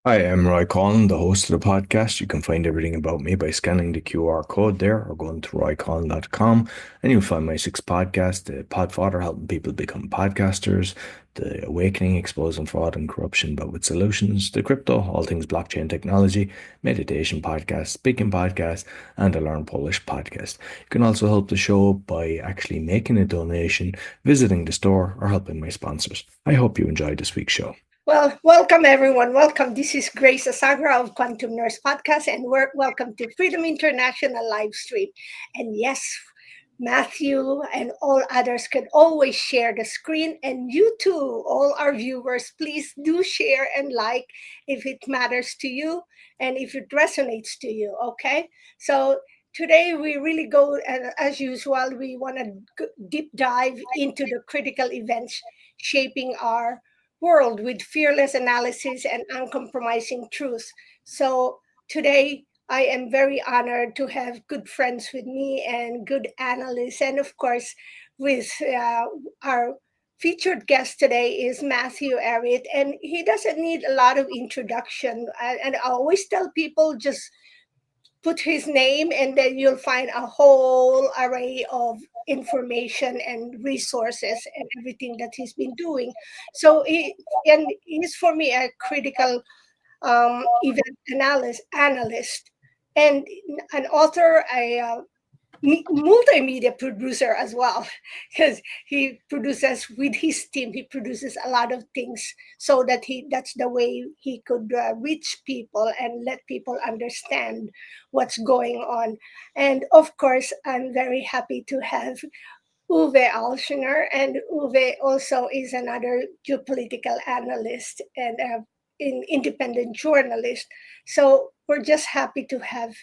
Hi, I'm Roy Collin, the host of the podcast. You can find everything about me by scanning the QR code there or going to roycollin.com, and you'll find my six podcasts: the Podfather, helping people become podcasters; the Awakening, exposing fraud and corruption but with solutions; the Crypto, all things blockchain technology; meditation podcast; speaking podcast; and the Learn Polish podcast. You can also help the show by actually making a donation, visiting the store, or helping my sponsors. I hope you enjoyed this week's show. Well, welcome everyone. Welcome. This is Grace Asagra of Quantum Nurse Podcast, and welcome to Freedom International Livestream. And yes, Matthew and all others can always share the screen, and you too, all our viewers, please do share and like if it matters to you and if it resonates to you. Okay, so today we really go, and as usual, we want to deep dive into the critical events shaping our world with fearless analysis and uncompromising truth. So today I am very honored to have good friends with me and good analysts. And of course, with our featured guest today is Matthew Ehret, and he doesn't need a lot of introduction. And I always tell people just put his name and then you'll find a whole array of information and resources and everything that he's been doing. So he's for me a critical event analyst and an author, a multimedia producer as well, because he produces with his team. He produces a lot of things so that that's the way he could reach people and let people understand what's going on. And of course, I'm very happy to have Uwe Alschner, and Uwe also is another geopolitical analyst and an independent journalist. So we're just happy to have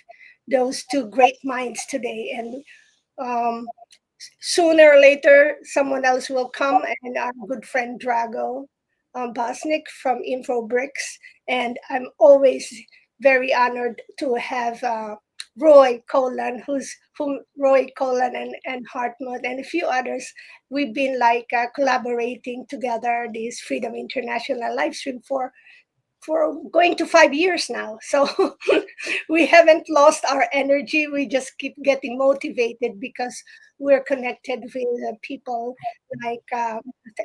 those two great minds today. And um, sooner or later, someone else will come, and our good friend Drago Bosnic from BRICS. And I'm always very honored to have Roy Colan, whom Roy Colan and Hartmut and a few others. We've been like collaborating together this Freedom International live stream for going to 5 years now. So we haven't lost our energy. We just keep getting motivated because we're connected with people like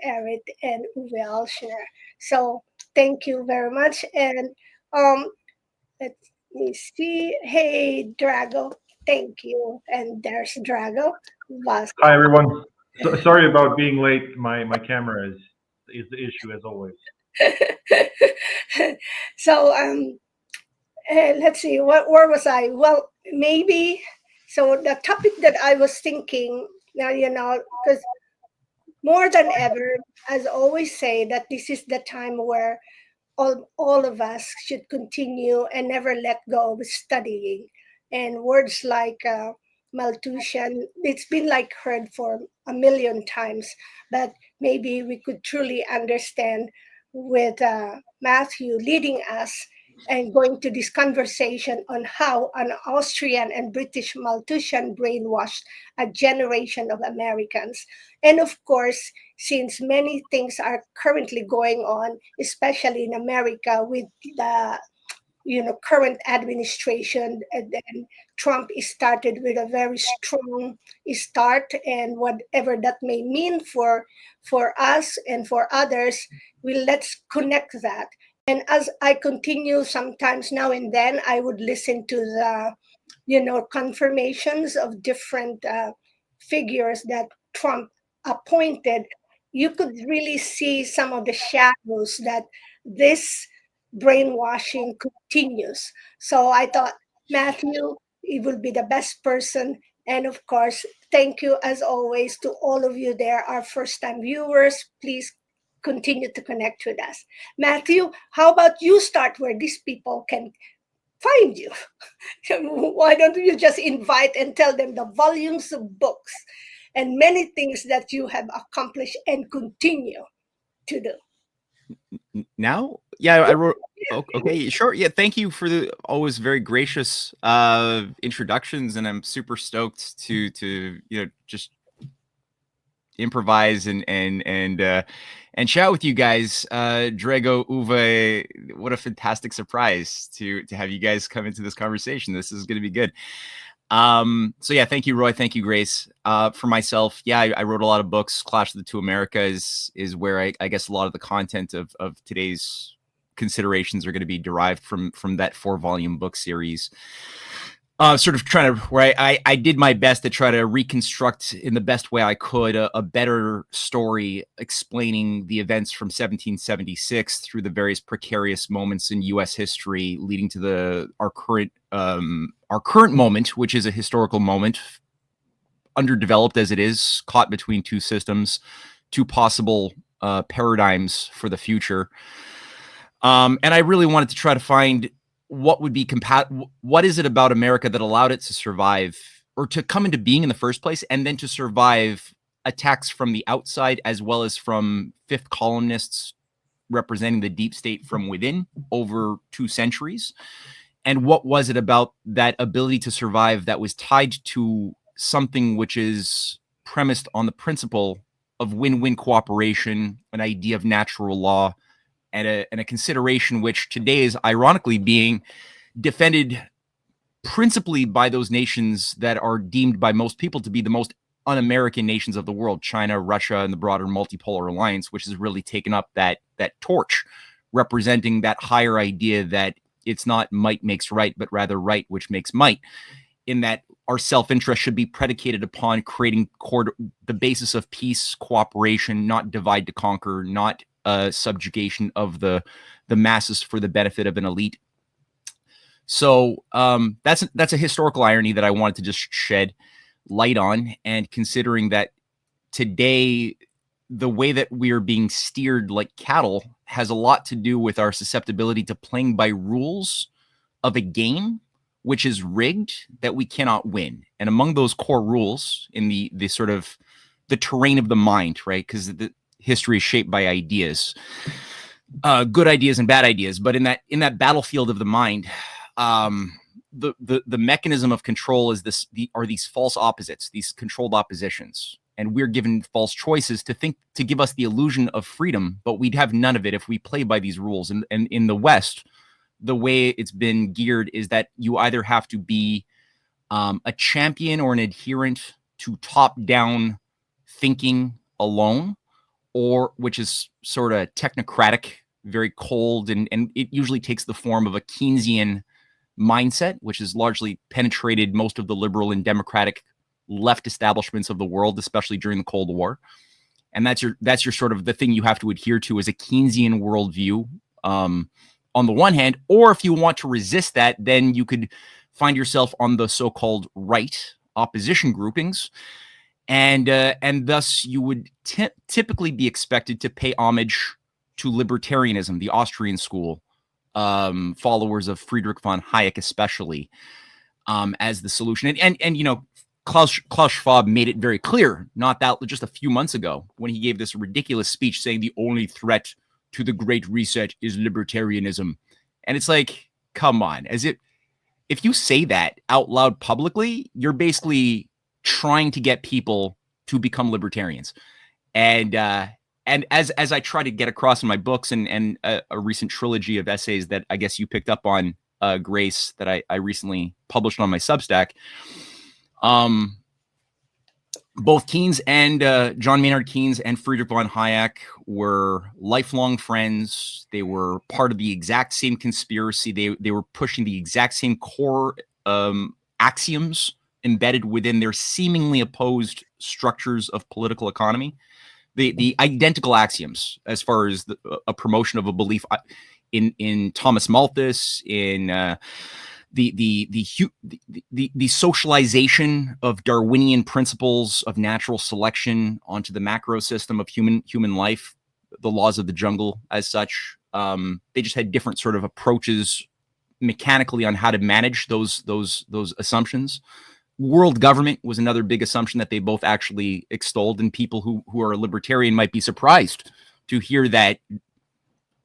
Ehret and Uwe Alschner. So thank you very much. And um, let me see. Hey, Drago. Thank you. And there's Drago Hi Bosnic. everyone. Sorry about being late. My camera is the issue as always. So let's see, where was I? Well, maybe. So the topic that I was thinking now, because more than ever, as I always say, that this is the time where all of us should continue and never let go of studying. And words like Malthusian, it's been like heard for a million times, but maybe we could truly understand with Matthew leading us and going to this conversation on how an Austrian and British Malthusian brainwashed a generation of Americans. And of course, since many things are currently going on, especially in America with the current administration, and then Trump is started with a very strong start, and whatever that may mean for us and for others, let's connect that. And as I continue, sometimes now and then I would listen to the confirmations of different figures that Trump appointed. You could really see some of the shadows that this brainwashing continues. So I thought, Matthew, he will be the best person. And of course, thank you as always to all of you there, our first time viewers. Please continue to connect with us. Matthew, how about you start where these people can find you? Why don't you just invite and tell them the volumes of books and many things that you have accomplished and continue to do? Now, yeah, I wrote. Okay, sure. Yeah, thank you for the always very gracious introductions, and I'm super stoked to just improvise and chat with you guys. Drago, Uwe, what a fantastic surprise to have you guys come into this conversation. This is going to be good. So yeah, thank you, Roy. Thank you, Grace. For myself, yeah, I wrote a lot of books. Clash of the Two Americas is where I guess a lot of the content of today's considerations are going to be derived from that 4-volume book series. Sort of trying to, where I did my best to try to reconstruct in the best way I could a better story explaining the events from 1776 through the various precarious moments in U.S. history leading to our current moment, which is a historical moment, underdeveloped as it is, caught between two systems, two possible paradigms for the future. And I really wanted to try to find what would be what is it about America that allowed it to survive or to come into being in the first place, and then to survive attacks from the outside as well as from fifth columnists representing the deep state from within over 2 centuries? And what was it about that ability to survive that was tied to something which is premised on the principle of win-win cooperation, an idea of natural law, and a consideration which today is ironically being defended principally by those nations that are deemed by most people to be the most un-American nations of the world, China, Russia, and the broader multipolar alliance, which has really taken up that torch, representing that higher idea that it's not might makes right, but rather right which makes might, in that our self-interest should be predicated upon creating the basis of peace, cooperation, not divide to conquer, not subjugation of the masses for the benefit of an elite. So that's a historical irony that I wanted to just shed light on, and considering that today the way that we are being steered like cattle has a lot to do with our susceptibility to playing by rules of a game which is rigged, that we cannot win. And among those core rules in the sort of the terrain of the mind, right? Because the history is shaped by ideas, good ideas and bad ideas. But in that battlefield of the mind, the mechanism of control is are these false opposites, these controlled oppositions. And we're given false choices to give us the illusion of freedom, but we'd have none of it if we play by these rules. And in the West, the way it's been geared is that you either have to be a champion or an adherent to top-down thinking alone, or which is sort of technocratic, very cold, and it usually takes the form of a Keynesian mindset, which has largely penetrated most of the liberal and democratic left establishments of the world, especially during the Cold War. And that's your sort of the thing you have to adhere to as a Keynesian worldview, on the one hand. Or if you want to resist that, then you could find yourself on the so-called right opposition groupings, and thus you would typically be expected to pay homage to libertarianism, the Austrian school, followers of Friedrich von Hayek especially, as the solution. And you know, Klaus Schwab made it very clear, just a few months ago, when he gave this ridiculous speech saying the only threat to the Great Reset is libertarianism. And it's like, come on, if you say that out loud publicly, you're basically trying to get people to become libertarians. And as I try to get across in my books and a recent trilogy of essays that I guess you picked up on, Grace, that I recently published on my Substack, both Keynes and John Maynard Keynes and Friedrich von Hayek were lifelong friends. They were part of the exact same conspiracy. They were pushing the exact same core axioms embedded within their seemingly opposed structures of political economy. The identical axioms, as far as a promotion of a belief in Thomas Malthus, in the socialization of Darwinian principles of natural selection onto the macro system of human life, the laws of the jungle as such. They just had different sort of approaches mechanically on how to manage those assumptions. World government was another big assumption that they both actually extolled, and people who are libertarian might be surprised to hear that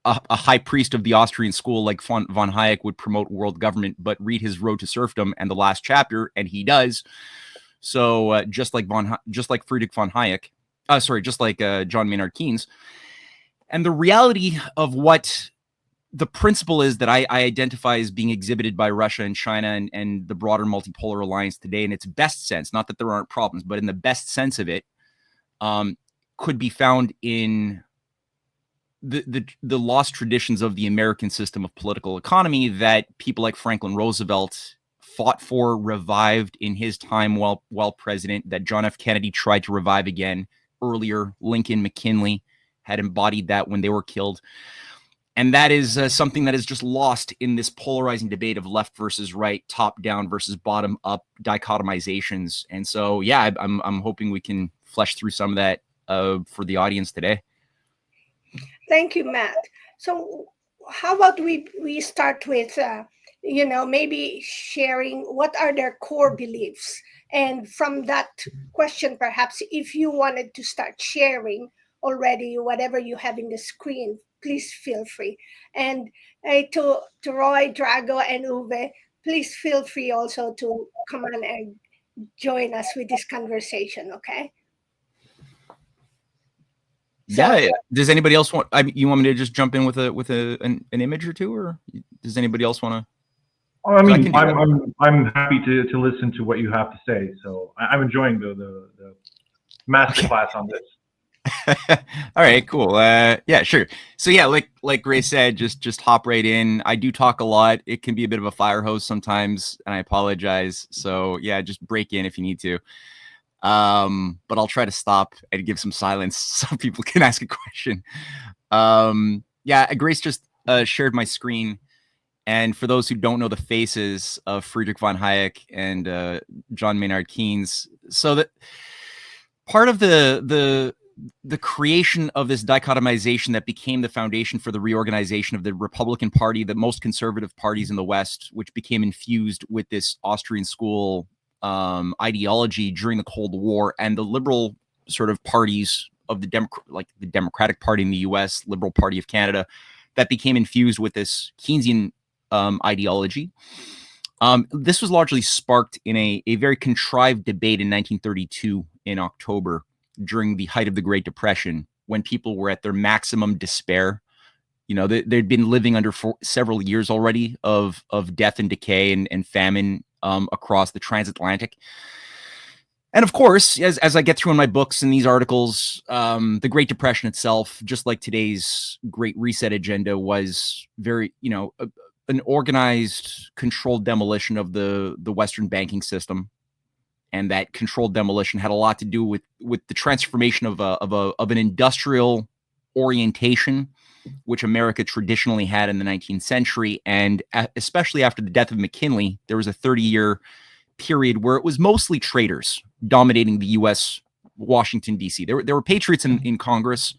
a high priest of the Austrian school like von Hayek would promote world government, but read his Road to Serfdom and the last chapter, and he does. So just like Friedrich von Hayek, just like John Maynard Keynes. And the reality of what the principle is that I identify as being exhibited by Russia and China and the broader multipolar alliance today in its best sense, not that there aren't problems, but in the best sense of it, could be found in the lost traditions of the American system of political economy that people like Franklin Roosevelt fought for, revived in his time while president, that John F. Kennedy tried to revive again earlier. Lincoln, McKinley had embodied that when they were killed. And that is something that is just lost in this polarizing debate of left versus right, top down versus bottom up dichotomizations. And so, yeah, I'm hoping we can flesh through some of that for the audience today. Thank you, Matt. So how about we start with, maybe sharing what are their core beliefs? And from that question, perhaps if you wanted to start sharing already whatever you have in the screen, please feel free. And to Roy, Drago, and Uwe, please feel free also to come on and join us with this conversation, okay? Yeah. Does anybody else want? You want me to just jump in with an image or two, or does anybody else want to? I mean, I'm happy to listen to what you have to say. So I'm enjoying the masterclass on this. All right, cool. Yeah, sure. So yeah, like Grace said, just hop right in. I do talk a lot. It can be a bit of a fire hose sometimes, and I apologize. So yeah, just break in if you need to. But I'll try to stop and give some silence so people can ask a question. Yeah, Grace just shared my screen. And for those who don't know the faces of Friedrich von Hayek and John Maynard Keynes, so that part of the creation of this dichotomization that became the foundation for the reorganization of the Republican Party, the most conservative parties in the West, which became infused with this Austrian school ideology during the Cold War, and the liberal sort of parties of the Democratic Party in the US, Liberal Party of Canada, that became infused with this Keynesian ideology. This was largely sparked in a very contrived debate in 1932 in October, during the height of the Great Depression, when people were at their maximum despair. You know, they'd been living under several years already of death and decay and famine across the transatlantic. And of course, as I get through in my books and these articles, the Great Depression itself, just like today's Great Reset agenda, was very, an organized, controlled demolition of the Western banking system. And that controlled demolition had a lot to do with the transformation of an industrial orientation, which America traditionally had in the 19th century. And especially after the death of McKinley, there was a 30-year period where it was mostly traders dominating the U.S., Washington, D.C. There were patriots in Congress,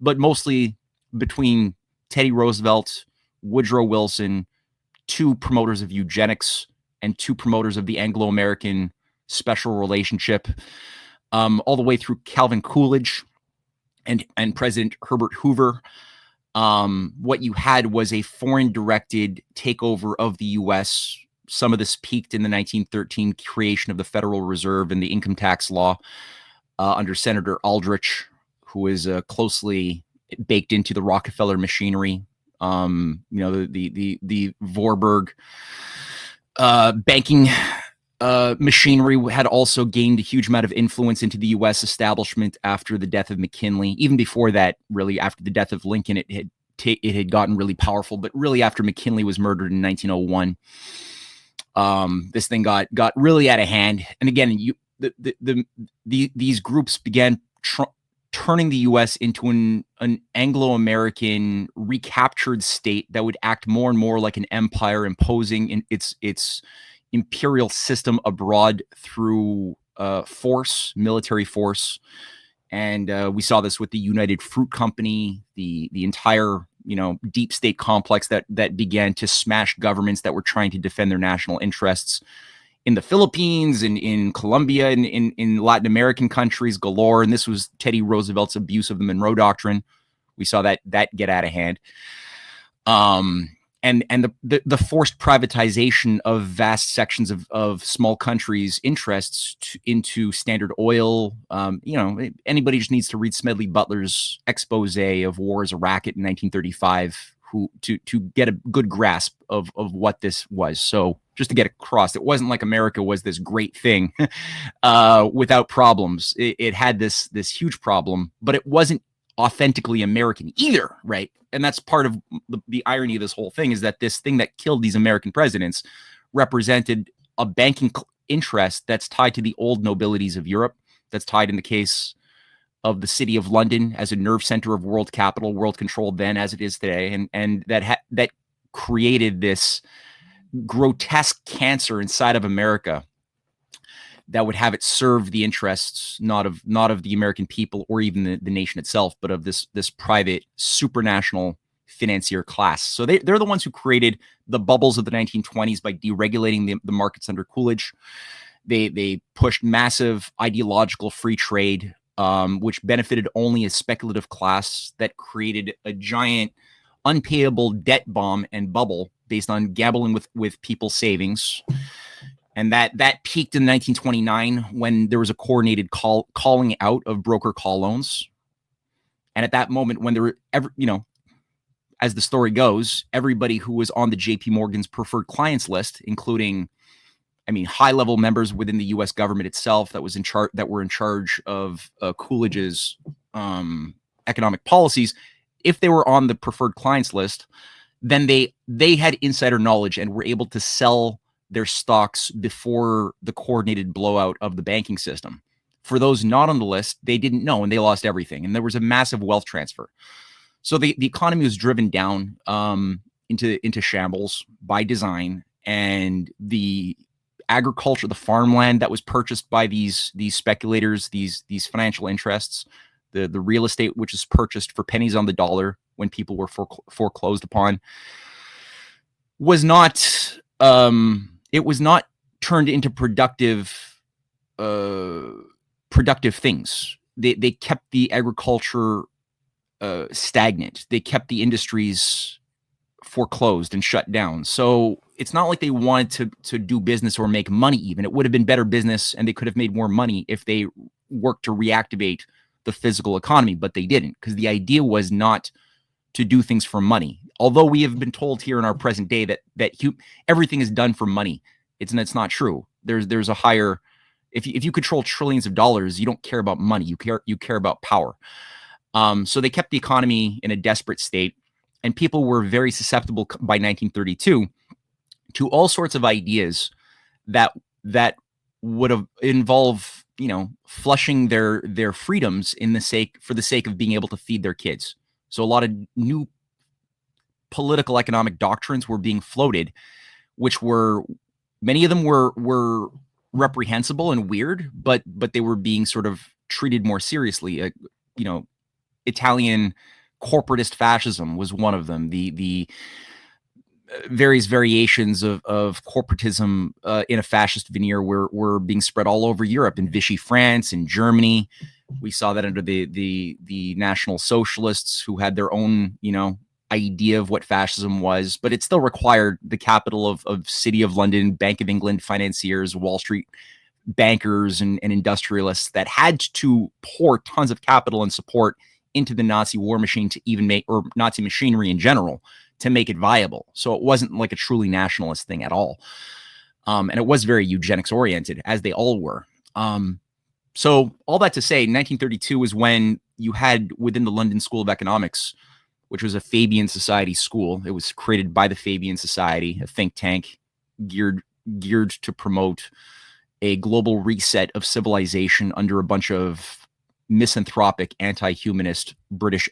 but mostly between Teddy Roosevelt, Woodrow Wilson, two promoters of eugenics and two promoters of the Anglo-American special relationship, all the way through Calvin Coolidge and President Herbert Hoover. What you had was a foreign-directed takeover of the U.S. Some of this peaked in the 1913 creation of the Federal Reserve and the income tax law under Senator Aldrich, who was closely baked into the Rockefeller machinery. The Vorburg banking machinery had also gained a huge amount of influence into the U.S. establishment after the death of McKinley. Even before that, really, after the death of Lincoln, it had gotten really powerful. But really, after McKinley was murdered in 1901, this thing got really out of hand. And again, these groups began turning the U.S. into an Anglo-American recaptured state that would act more and more like an empire, imposing in its imperial system abroad through military force. And we saw this with the United Fruit Company, the entire deep state complex that began to smash governments that were trying to defend their national interests in the Philippines and in Colombia and in Latin American countries galore. And this was Teddy Roosevelt's abuse of the Monroe Doctrine. We saw that get out of hand. the forced privatization of vast sections of small countries' interests into Standard Oil. Anybody just needs to read Smedley Butler's expose of war as a racket in 1935 to get a good grasp of what this was. So just to get across, it wasn't like America was this great thing without problems. It had this huge problem, but it wasn't authentically American either, right? And that's part of the irony of this whole thing, is that this thing that killed these American presidents represented a banking interest that's tied to the old nobilities of Europe, that's tied in the case of the city of London as a nerve center of world capital, world control then as it is today, and that created this grotesque cancer inside of America that would have it serve the interests not of the American people or even the nation itself, but of this private supranational financier class. So they're the ones who created the bubbles of the 1920s by deregulating the markets under Coolidge. They pushed massive ideological free trade, which benefited only a speculative class that created a giant unpayable debt bomb and bubble based on gambling with people's savings. And that peaked in 1929 when there was a coordinated calling out of broker call loans. And at that moment, when there were as the story goes, everybody who was on the JP Morgan's preferred clients list, including, high-level members within the U.S. government itself that were in charge of Coolidge's economic policies, if they were on the preferred clients list, then they had insider knowledge and were able to sell their stocks before the coordinated blowout of the banking system. For those not on the list, they didn't know and they lost everything. And there was a massive wealth transfer. So the economy was driven down into shambles by design, and the agriculture, the farmland that was purchased by these speculators, these financial interests, the real estate which is purchased for pennies on the dollar when people were foreclosed upon, was not it was not turned into productive things. They kept the agriculture stagnant. They kept the industries foreclosed and shut down. So it's not like they wanted to do business or make money even. It would have been better business and they could have made more money if they worked to reactivate the physical economy, but they didn't, because the idea was not to do things for money. Although we have been told here in our present day that everything is done for money. It's not true. There's a higher, if you control trillions of dollars, you don't care about money. You care about power. So they kept the economy in a desperate state, and people were very susceptible by 1932 to all sorts of ideas that would have involve, flushing their freedoms for the sake of being able to feed their kids. So a lot of new political economic doctrines were being floated, which were, many of them were reprehensible and weird, but they were being sort of treated more seriously. Italian corporatist fascism was one of them. The various variations of corporatism in a fascist veneer were being spread all over Europe, in Vichy France, in Germany. We saw that under the National Socialists, who had their own, idea of what fascism was, but it still required the capital of City of London, Bank of England financiers, Wall Street bankers and industrialists that had to pour tons of capital and support into the Nazi war machine to even make, or Nazi machinery in general, to make it viable. So it wasn't like a truly nationalist thing at all. And it was very eugenics oriented, as they all were. So all that to say, 1932 was when you had, within the London School of Economics, which was a Fabian Society school. It was created by the Fabian Society, a think tank geared to promote a global reset of civilization under a bunch of misanthropic, anti-humanist British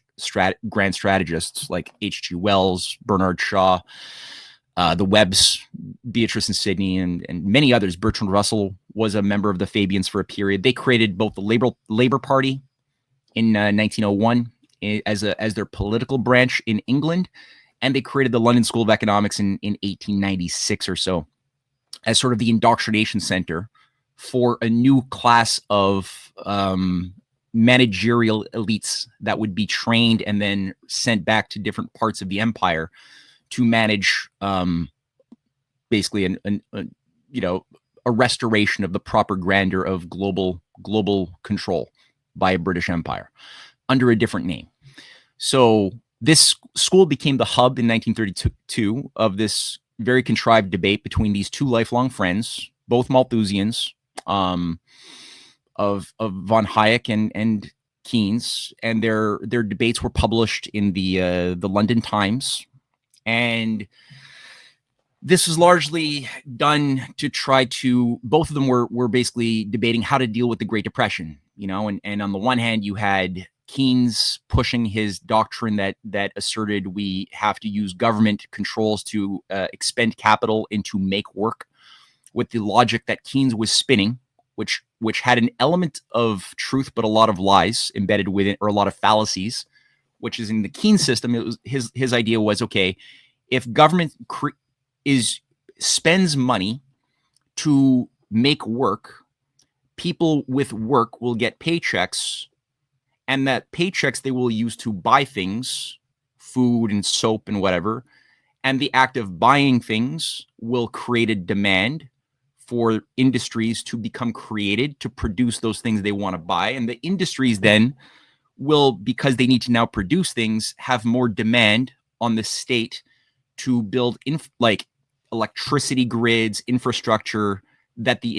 grand strategists like H.G. Wells, Bernard Shaw, the Webbs, Beatrice and Sidney, and many others. Bertrand Russell was a member of the Fabians for a period. They created both the Labour Party in 1901 as their political branch in England, and they created the London School of Economics in 1896 or so as sort of the indoctrination center for a new class of managerial elites that would be trained and then sent back to different parts of the empire to manage basically a restoration of the proper grandeur of global control by a British Empire under a different name. So this school became the hub in 1932 of this very contrived debate between these two lifelong friends, both Malthusians, of von Hayek and Keynes, and their debates were published in the London Times, and this was largely done to try to, both of them were basically debating how to deal with the Great Depression, and on the one hand you had Keynes pushing his doctrine that asserted we have to use government controls to expend capital and to make work, with the logic that Keynes was spinning, which had an element of truth but a lot of lies embedded within, or a lot of fallacies, which is in the Keynes system. It was his idea was, okay, if government spends money to make work, people with work will get paychecks, and that paychecks they will use to buy things, food and soap and whatever, and the act of buying things will create a demand for industries to become created to produce those things they want to buy, and the industries then will, because they need to now produce things, have more demand on the state to build like electricity grids, infrastructure, that the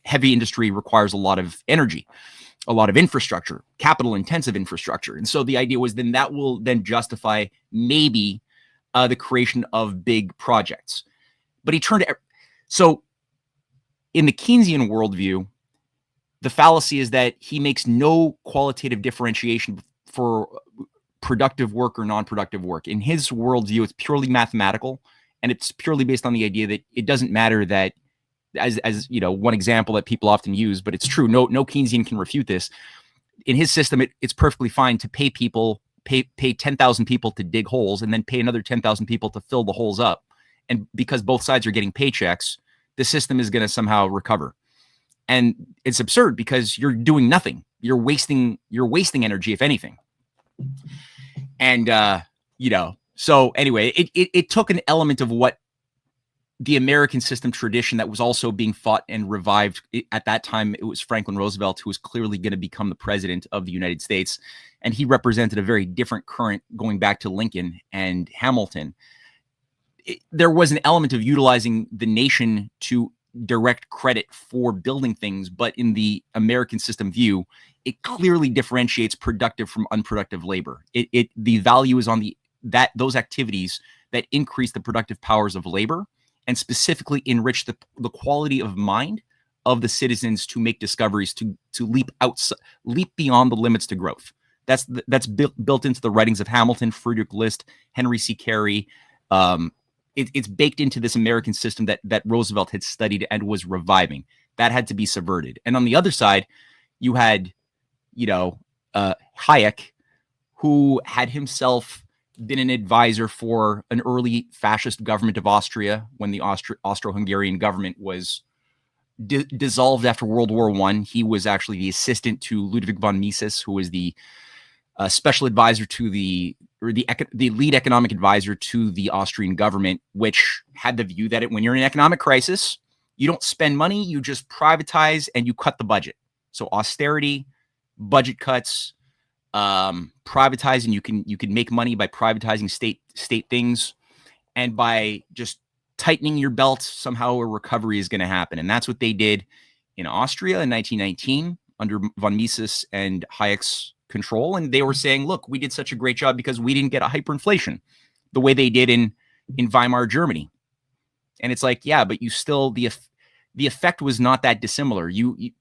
heavy industry requires a lot of energy, a lot of infrastructure, capital intensive infrastructure. And so the idea was then that will then justify maybe the creation of big projects. But so in the Keynesian worldview, the fallacy is that he makes no qualitative differentiation for productive work or non-productive work. In his worldview, it's purely mathematical, and it's purely based on the idea that it doesn't matter that, as one example that people often use, but it's true. No Keynesian can refute this. In his system, it's perfectly fine to pay 10,000 people to dig holes and then pay another 10,000 people to fill the holes up. And because both sides are getting paychecks, the system is going to somehow recover. And it's absurd because you're doing nothing. You're wasting energy, if anything. And, so anyway, it took an element of what the American system tradition that was also being fought and revived at that time. It was Franklin Roosevelt, who was clearly going to become the president of the United States. And he represented a very different current going back to Lincoln and Hamilton. There was an element of utilizing the nation to direct credit for building things, but in the American system view, it clearly differentiates productive from unproductive labor. The value is on those activities that increase the productive powers of labor and specifically enrich the quality of mind of the citizens to make discoveries, to leap beyond the limits to growth. That's built into the writings of Hamilton, Friedrich List, Henry C. Carey. It's baked into this American system that Roosevelt had studied and was reviving. That had to be subverted. And on the other side, you had, Hayek, who had himself been an advisor for an early fascist government of Austria when the Austro-Hungarian government was dissolved after World War I. He was actually the assistant to Ludwig von Mises, who was the special advisor to the lead economic advisor to the Austrian government, which had the view that when you're in an economic crisis, you don't spend money, you just privatize and you cut the budget. So austerity, budget cuts, privatizing. You can make money by privatizing state things, and by just tightening your belt, somehow a recovery is going to happen. And that's what they did in Austria in 1919 under von Mises and Hayek's control. And they were saying, look, we did such a great job because we didn't get a hyperinflation the way they did in Weimar Germany. And it's like, yeah, but you still, the effect was not that dissimilar.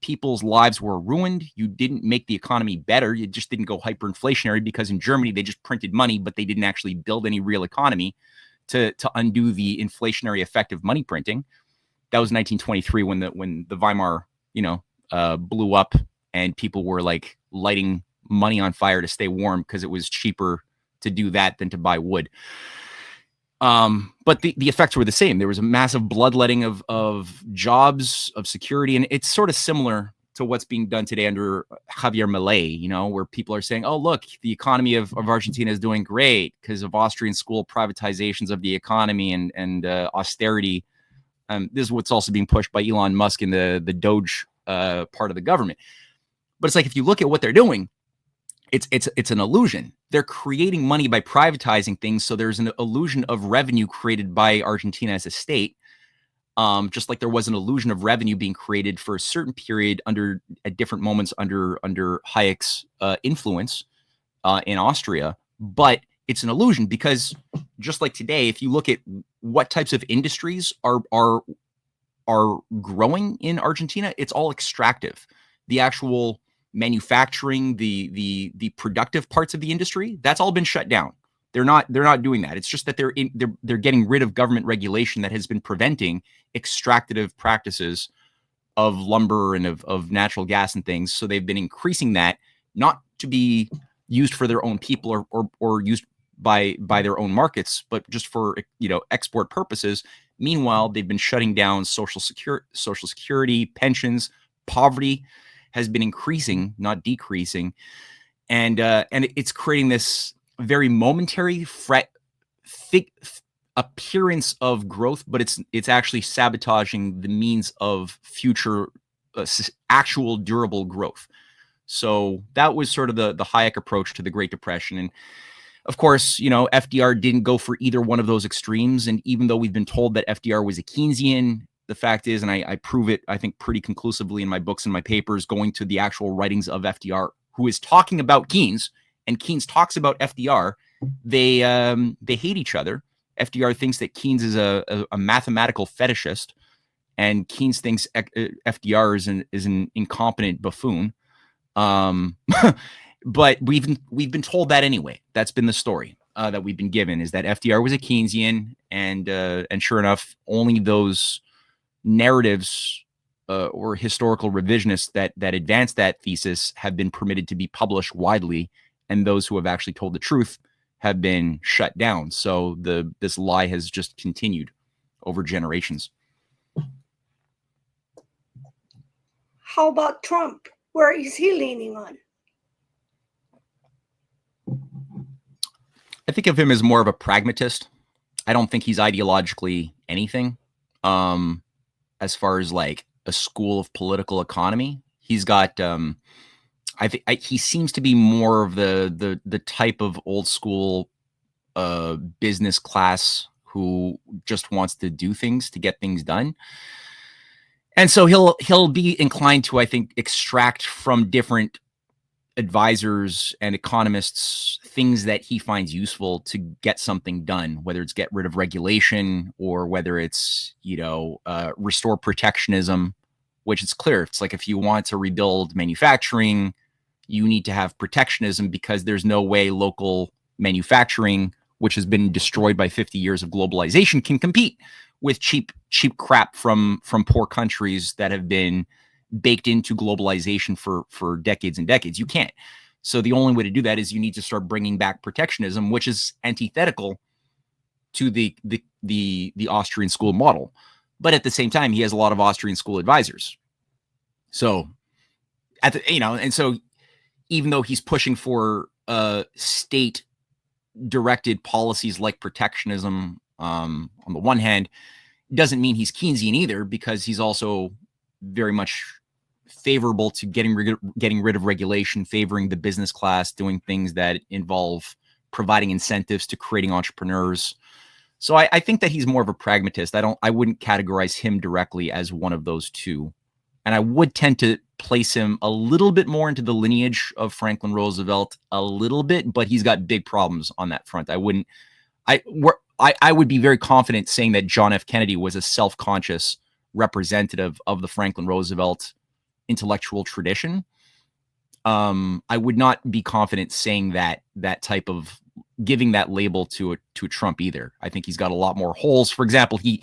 People's lives were ruined. You didn't make the economy better. You just didn't go hyperinflationary, because in Germany they just printed money, but they didn't actually build any real economy to undo the inflationary effect of money printing. That was 1923 when the Weimar, blew up, and people were like lighting money on fire to stay warm because it was cheaper to do that than to buy wood. But the effects were the same. There was a massive bloodletting of jobs, of security, and it's sort of similar to what's being done today under Javier Milei, you know, where people are saying, oh, look, the economy of Argentina is doing great because of Austrian school privatizations of the economy and austerity. This is what's also being pushed by Elon Musk in the Doge part of the government. But it's like, if you look at what they're doing, it's an illusion. They're creating money by privatizing things. So there's an illusion of revenue created by Argentina as a state. Just like there was an illusion of revenue being created for a certain period at different moments under Hayek's influence in Austria. But it's an illusion because just like today, if you look at what types of industries are growing in Argentina, it's all extractive. The actual manufacturing, the productive parts of the industry, that's all been shut down. They're not doing that. It's just that they're getting rid of government regulation that has been preventing extractive practices of lumber and of natural gas and things. So they've been increasing that, not to be used for their own people or used by their own markets, but just for, you know, export purposes. Meanwhile, they've been shutting down social security, pensions. Poverty has been increasing, not decreasing, and it's creating this very momentary appearance of growth, but it's actually sabotaging the means of future actual durable growth. So that was sort of the Hayek approach to the Great Depression. And of course, you know, FDR didn't go for either one of those extremes. And even though we've been told that FDR was a Keynesian, the fact is, and I prove it, I think, pretty conclusively in my books and my papers, going to the actual writings of FDR, who is talking about Keynes, and Keynes talks about FDR. They hate each other. FDR thinks that Keynes is a mathematical fetishist, and Keynes thinks FDR is an incompetent buffoon. But we've been told that anyway. That's been the story that we've been given, is that FDR was a Keynesian, and sure enough, only those narratives or historical revisionists that advance that thesis have been permitted to be published widely, and those who have actually told the truth have been shut down. So this lie has just continued over generations. How about Trump? Where is he leaning on? I think of him as more of a pragmatist. I don't think he's ideologically anything. As far as like a school of political economy, he's got. I think he seems to be more of the type of old school business class who just wants to do things to get things done. And so he'll be inclined to, I think, extract from different advisors and economists things that he finds useful to get something done, whether it's get rid of regulation or whether it's, you know, restore protectionism, which is clear. It's like, if you want to rebuild manufacturing, you need to have protectionism, because there's no way local manufacturing, which has been destroyed by 50 years of globalization, can compete with cheap crap from poor countries that have been baked into globalization for decades and decades. You can't. So the only way to do that is you need to start bringing back protectionism, which is antithetical to the Austrian school model. But at the same time, he has a lot of Austrian school advisors. So and so even though he's pushing for state directed policies like protectionism on the one hand, doesn't mean he's Keynesian either, because he's also very much favorable to getting rid of regulation, favoring the business class, doing things that involve providing incentives to creating entrepreneurs. So I think that he's more of a pragmatist. I wouldn't categorize him directly as one of those two. And I would tend to place him a little bit more into the lineage of Franklin Roosevelt, a little bit, but he's got big problems on that front. I would be very confident saying that John F. Kennedy was a self-conscious representative of the Franklin Roosevelt intellectual tradition. I would not be confident saying that type of giving that label to a Trump either. I think he's got a lot more holes. For example, he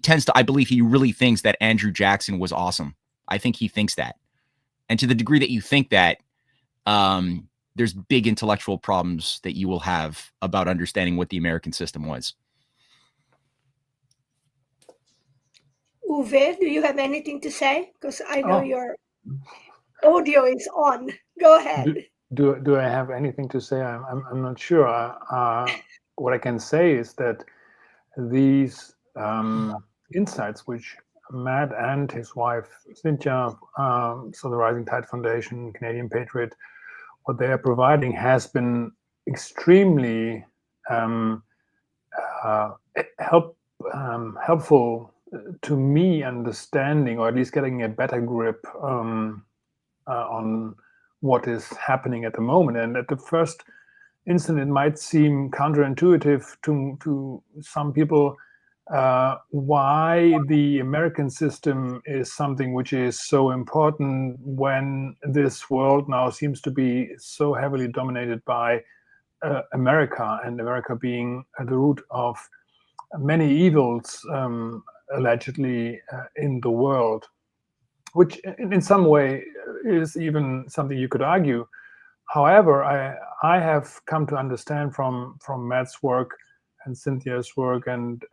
tends to, I believe he really thinks that Andrew Jackson was awesome. I think he thinks that. And to the degree that you think that, there's big intellectual problems that you will have about understanding what the American system was. Uwe, do you have anything to say? Because I know you're Audio is on. Go ahead. Do I have anything to say? I'm not sure. What I can say is that these insights, which Matt and his wife Cynthia, so the Rising Tide Foundation, Canadian Patriot, what they are providing has been extremely helpful to me understanding, or at least getting a better grip on what is happening at the moment. And at the first instant, it might seem counterintuitive to some people why the American system is something which is so important when this world now seems to be so heavily dominated by America, and America being at the root of many evils allegedly in the world, which in some way is even something you could argue. However, I have come to understand from Matt's work and Cynthia's work and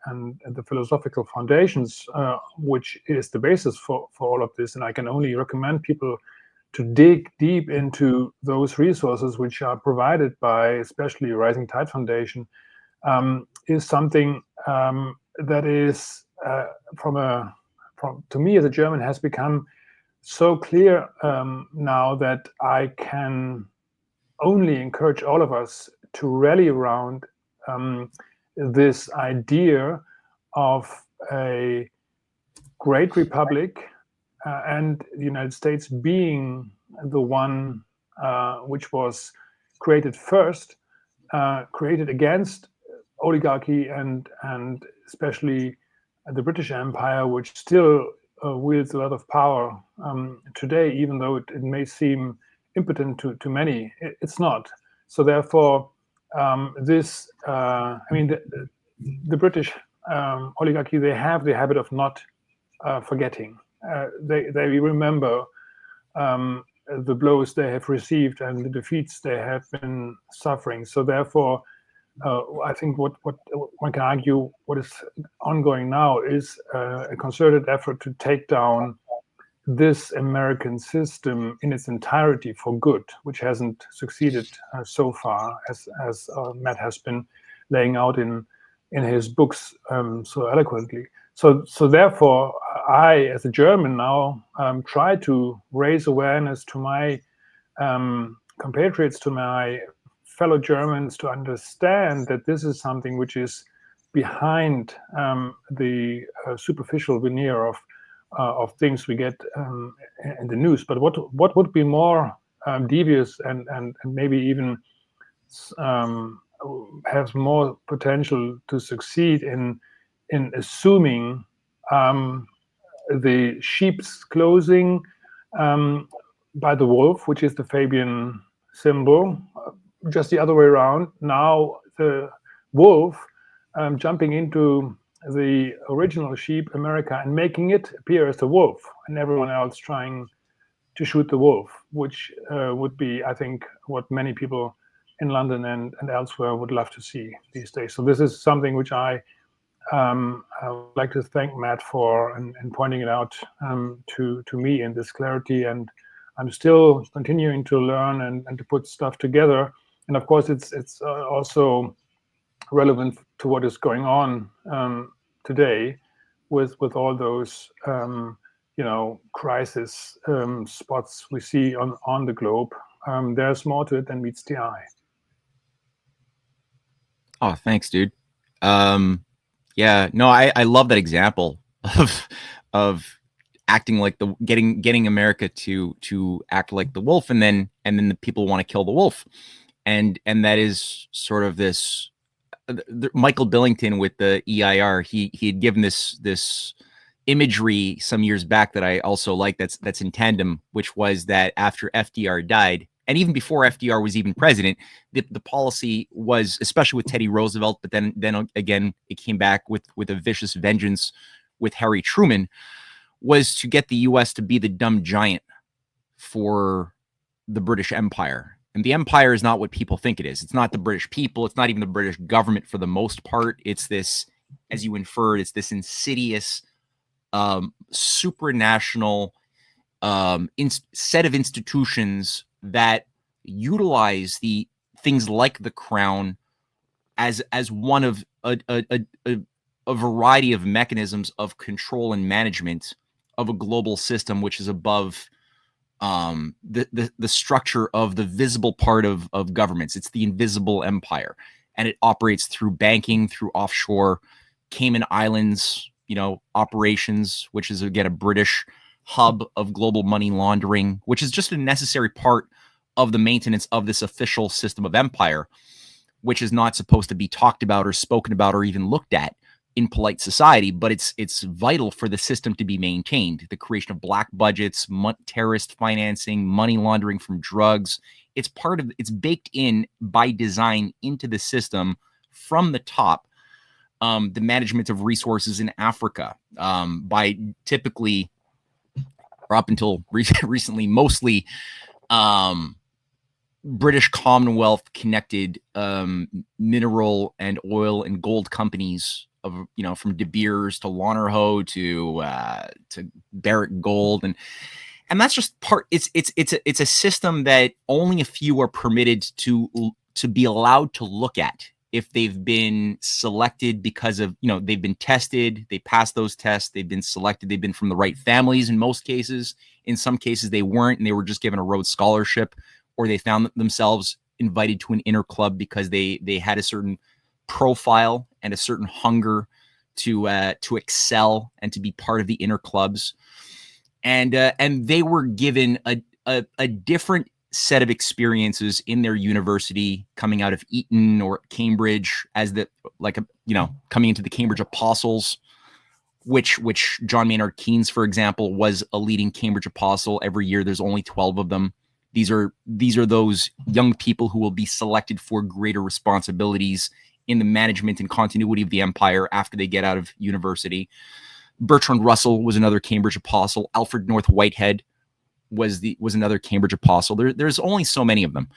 the philosophical foundations, which is the basis for all of this. And I can only recommend people to dig deep into those resources which are provided by especially Rising Tide Foundation, is something that is, to me as a German, has become so clear now that I can only encourage all of us to rally around this idea of a great republic and the United States being the one which was created first, created against oligarchy and especially the British Empire, which still wields a lot of power today, even though it may seem impotent to many. It's not. So therefore, the British oligarchy, they have the habit of not forgetting. They remember the blows they have received and the defeats they have been suffering. So therefore, I think what one can argue what is ongoing now is a concerted effort to take down this American system in its entirety for good, which hasn't succeeded so far, as Matt has been laying out in his books so eloquently. So therefore, I, as a German now, try to raise awareness to my compatriots, to my fellow Germans, to understand that this is something which is behind the superficial veneer of things we get in the news. But what would be more devious and maybe even has more potential to succeed in assuming the sheep's clothing by the wolf, which is the Fabian symbol, just the other way around. Now the wolf jumping into the original sheep, America, and making it appear as the wolf, and everyone else trying to shoot the wolf, which would be, I think, what many people in London and elsewhere would love to see these days. So this is something which I would like to thank Matt for and pointing it out to me in this clarity. And I'm still continuing to learn and to put stuff together. And of course, it's also relevant to what is going on today with all those crisis spots we see on the globe. There's more to it than meets the eye. Oh, thanks, dude. Yeah, no, I love that example of acting like getting America to act like the wolf, and then the people want to kill the wolf, and that is sort of this. Michael Billington with the EIR, he had given this imagery some years back that I also like. That's in tandem, which was that after FDR died, and even before FDR was even president, the policy was, especially with Teddy Roosevelt, but then again it came back with a vicious vengeance with Harry Truman, was to get the U.S. to be the dumb giant for the British Empire. And the empire is not what people think it is. It's not the British people. It's not even the British government for the most part. It's this, as you inferred, it's this insidious, supranational set of institutions that utilize the things like the crown as one of a variety of mechanisms of control and management of a global system, which is above the structure of the visible part of governments. It's the invisible empire, and it operates through banking, through offshore Cayman Islands, operations, which is again a British hub of global money laundering, which is just a necessary part of the maintenance of this official system of empire, which is not supposed to be talked about or spoken about or even looked at in polite society, but it's vital for the system to be maintained. The creation of black budgets, terrorist financing, money laundering from drugs. It's baked in by design into the system from the top. The management of resources in Africa by typically, or up until recently, mostly British Commonwealth connected mineral and oil and gold companies of from De Beers to Lonnerho to Barrick Gold, and that's just part. It's a system that only a few are permitted to be allowed to look at if they've been selected because of they've been tested, they passed those tests, they've been selected, they've been from the right families in most cases. In some cases they weren't, and they were just given a Rhodes Scholarship, or they found themselves invited to an inner club because they had a certain profile and a certain hunger to excel and to be part of the inner clubs, and they were given a different set of experiences in their university, coming out of Eton or Cambridge, as coming into the Cambridge Apostles, which John Maynard Keynes, for example, was a leading Cambridge Apostle. Every year there's only 12 of them. These are those young people who will be selected for greater responsibilities in the management and continuity of the empire after they get out of university. Bertrand Russell was another Cambridge Apostle. Alfred North Whitehead was another Cambridge Apostle. There's only so many of them,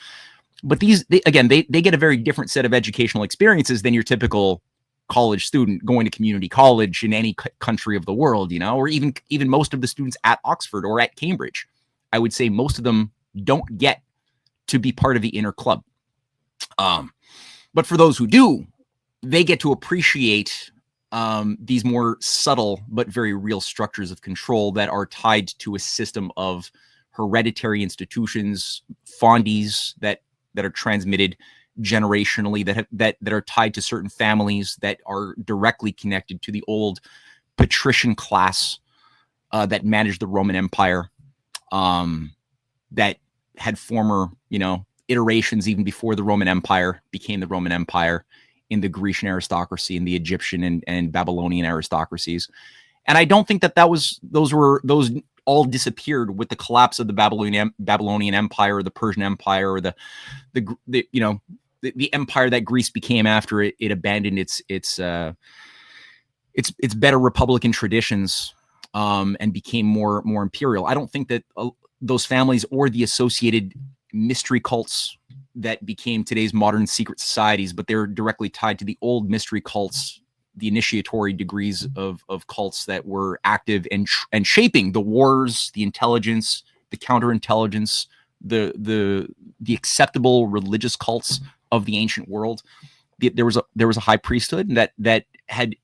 but they get a very different set of educational experiences than your typical college student going to community college in any country of the world, or even most of the students at Oxford or at Cambridge. I would say most of them don't get to be part of the inner club. But for those who do, they get to appreciate these more subtle but very real structures of control that are tied to a system of hereditary institutions, fondies that are transmitted generationally, that are tied to certain families, that are directly connected to the old patrician class that managed the Roman Empire, that had former iterations even before the Roman Empire became the Roman Empire, in the Grecian aristocracy and the Egyptian and Babylonian aristocracies. And I don't think that those all disappeared with the collapse of the Babylonian Empire or the Persian Empire or the empire that Greece became after it abandoned its better republican traditions and became more imperial. I don't think that those families or the associated mystery cults that became today's modern secret societies, but they're directly tied to the old mystery cults, the initiatory degrees of cults that were active and shaping the wars, the intelligence, the counterintelligence, the acceptable religious cults of the ancient world. There was a high priesthood that had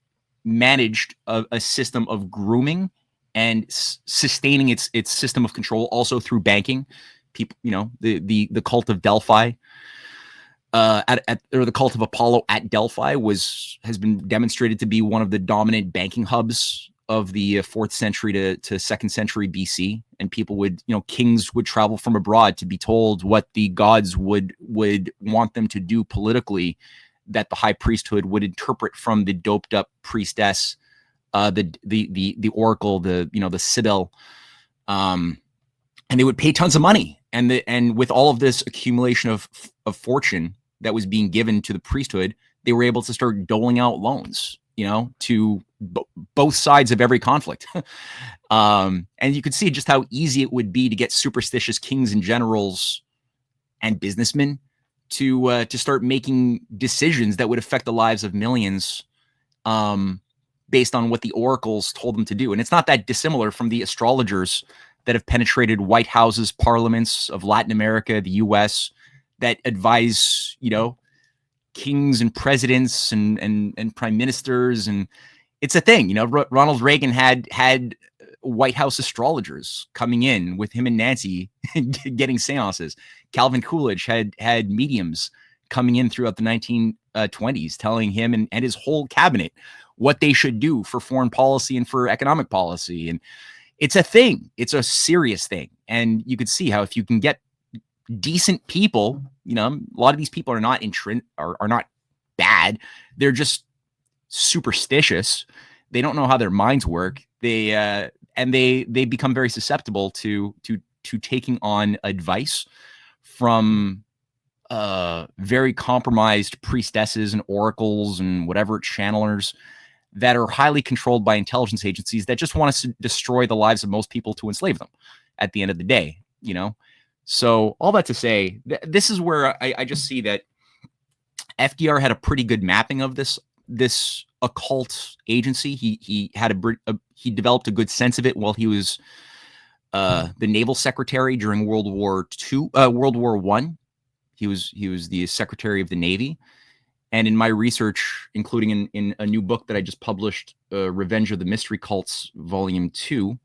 managed a system of grooming and sustaining its system of control, also through banking. People, the cult of Delphi, or the cult of Apollo at Delphi has been demonstrated to be one of the dominant banking hubs of the 4th century to 2nd century BC. And people kings would travel from abroad to be told what the gods would want them to do politically, that the high priesthood would interpret from the doped up priestess, the oracle, the Sibyl, and they would pay tons of money. And with all of this accumulation of fortune that was being given to the priesthood, they were able to start doling out loans, to both sides of every conflict. And you could see just how easy it would be to get superstitious kings and generals and businessmen to start making decisions that would affect the lives of millions, based on what the oracles told them to do. And it's not that dissimilar from the astrologers that have penetrated White Houses, parliaments of Latin America, the US, that advise, you know, kings and presidents and prime ministers. And it's a thing, you know. Ronald Reagan had White House astrologers coming in with him and Nancy getting seances. Calvin Coolidge had mediums coming in throughout the 1920s telling him and his whole cabinet what they should do for foreign policy and for economic policy. And it's a thing. It's a serious thing. And you could see how if you can get decent people, you know, a lot of these people are not are not bad. They're just superstitious. They don't know how their minds work. They become very susceptible to taking on advice from very compromised priestesses and oracles and whatever channelers that are highly controlled by intelligence agencies that just want to destroy the lives of most people to enslave them at the end of the day, you know? So all that to say, this is where I just see that FDR had a pretty good mapping of this occult agency. He developed a good sense of it while he was the naval secretary during World War I. He was the secretary of the Navy. And in my research, including in a new book that I just published, Revenge of the Mystery Cults, Volume 2,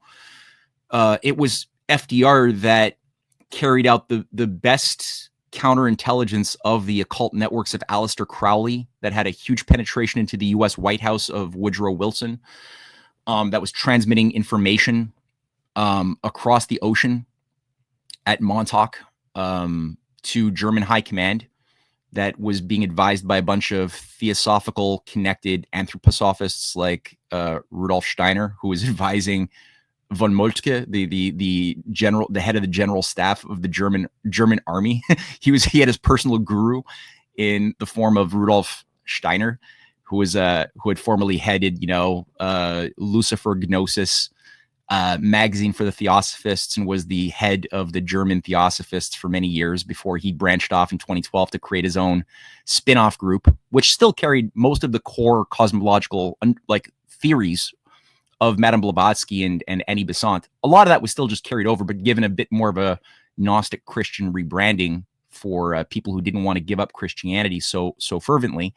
it was FDR that carried out the best counterintelligence of the occult networks of Aleister Crowley that had a huge penetration into the U.S. White House of Woodrow Wilson, that was transmitting information across the ocean at Montauk to German High Command, that was being advised by a bunch of theosophical connected anthroposophists like Rudolf Steiner, who was advising von Moltke, the general, the head of the general staff of the German army. he had his personal guru in the form of Rudolf Steiner, who had formerly headed, you know, Lucifer Gnosis magazine for the Theosophists, and was the head of the German Theosophists for many years before he branched off in 2012 to create his own spin-off group, which still carried most of the core cosmological like theories of Madame Blavatsky and Annie Besant. A lot of that was still just carried over, but given a bit more of a Gnostic Christian rebranding for people who didn't want to give up Christianity so fervently.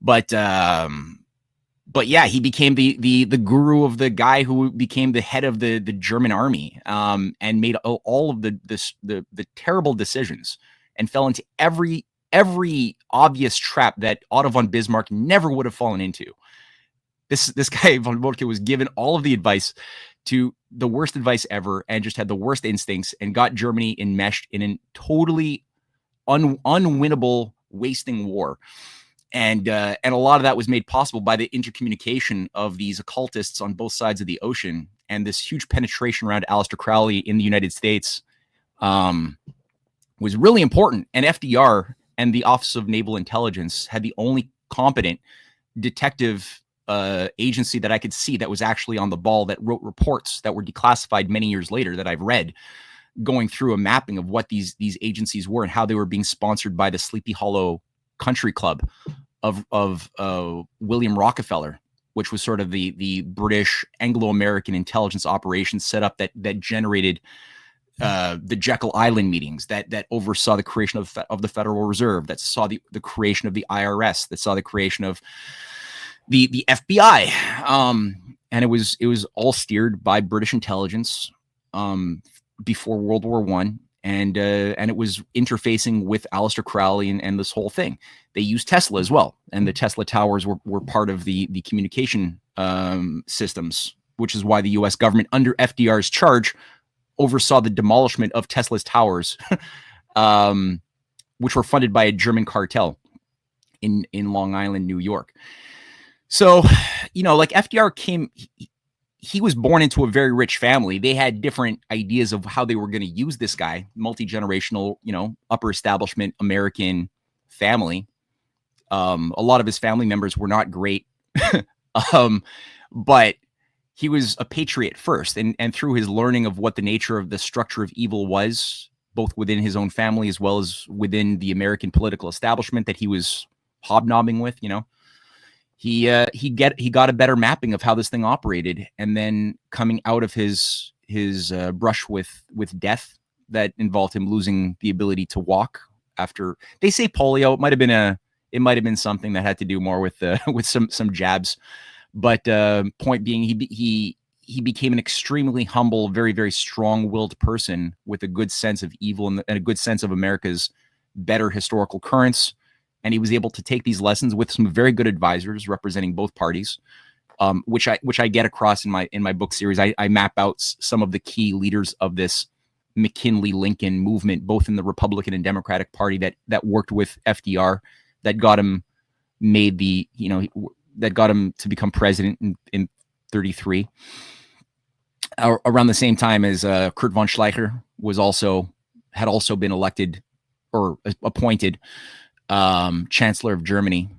But yeah, he became the guru of the guy who became the head of the German army, and made all of the terrible decisions and fell into every obvious trap that Otto von Bismarck never would have fallen into. This guy von Moltke was given all of the advice, to the worst advice ever, and just had the worst instincts and got Germany enmeshed in a totally unwinnable, wasting war. And a lot of that was made possible by the intercommunication of these occultists on both sides of the ocean, and this huge penetration around Aleister Crowley in the United States was really important. And FDR and the Office of Naval Intelligence had the only competent detective agency that I could see that was actually on the ball, that wrote reports that were declassified many years later that I've read, going through a mapping of what these agencies were and how they were being sponsored by the Sleepy Hollow Country Club of William Rockefeller, which was sort of the British Anglo-American intelligence operations set up that generated the Jekyll Island meetings, that oversaw the creation of the Federal Reserve, that saw the creation of the IRS, that saw the creation of the FBI, and it was all steered by British intelligence before World War I, and it was interfacing with Aleister Crowley and this whole thing. They used Tesla as well, and the Tesla towers were part of the communication systems, which is why the U.S. government, under FDR's charge, oversaw the demolishment of Tesla's towers, which were funded by a German cartel in Long Island, New York. So, you know, like FDR he was born into a very rich family. They had different ideas of how they were going to use this guy, multi-generational, you know, upper establishment American family. A lot of his family members were not great, but he was a patriot first. And through his learning of what the nature of the structure of evil was, both within his own family as well as within the American political establishment that he was hobnobbing with, you know, he got a better mapping of how this thing operated. And then coming out of his his brush with death that involved him losing the ability to walk after, they say, polio. It might have been something that had to do more with with some jabs. But point being, he became an extremely humble, very, very strong-willed person with a good sense of evil and a good sense of America's better historical currents. And he was able to take these lessons with some very good advisors representing both parties, which I get across in my book series. I map out some of the key leaders of this McKinley-Lincoln movement, both in the Republican and Democratic Party, that worked with FDR, that got him that got him to become president in 1933. Around the same time as Kurt von Schleicher had also been elected or appointed Chancellor of Germany,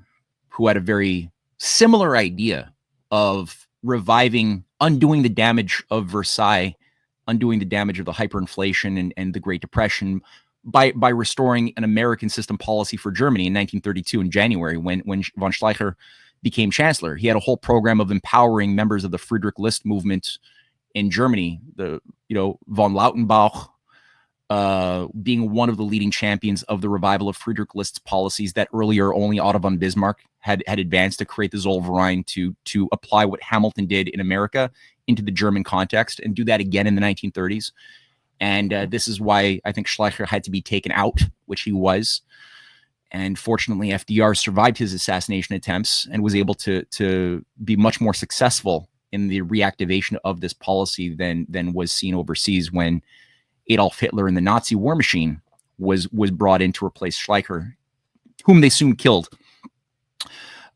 who had a very similar idea of undoing the damage of Versailles, undoing the damage of the hyperinflation and the Great Depression by restoring an American system policy for Germany in 1932 in January when von Schleicher became chancellor. He had a whole program of empowering members of the Friedrich List movement in Germany, von Lautenbach being one of the leading champions of the revival of Friedrich List's policies that earlier only Otto von Bismarck had advanced to create the Zollverein to apply what Hamilton did in America into the German context and do that again in the 1930s. And this is why I think Schleicher had to be taken out, which he was. And fortunately, FDR survived his assassination attempts and was able to be much more successful in the reactivation of this policy than was seen overseas when Adolf Hitler and the Nazi war machine was brought in to replace Schleicher, whom they soon killed.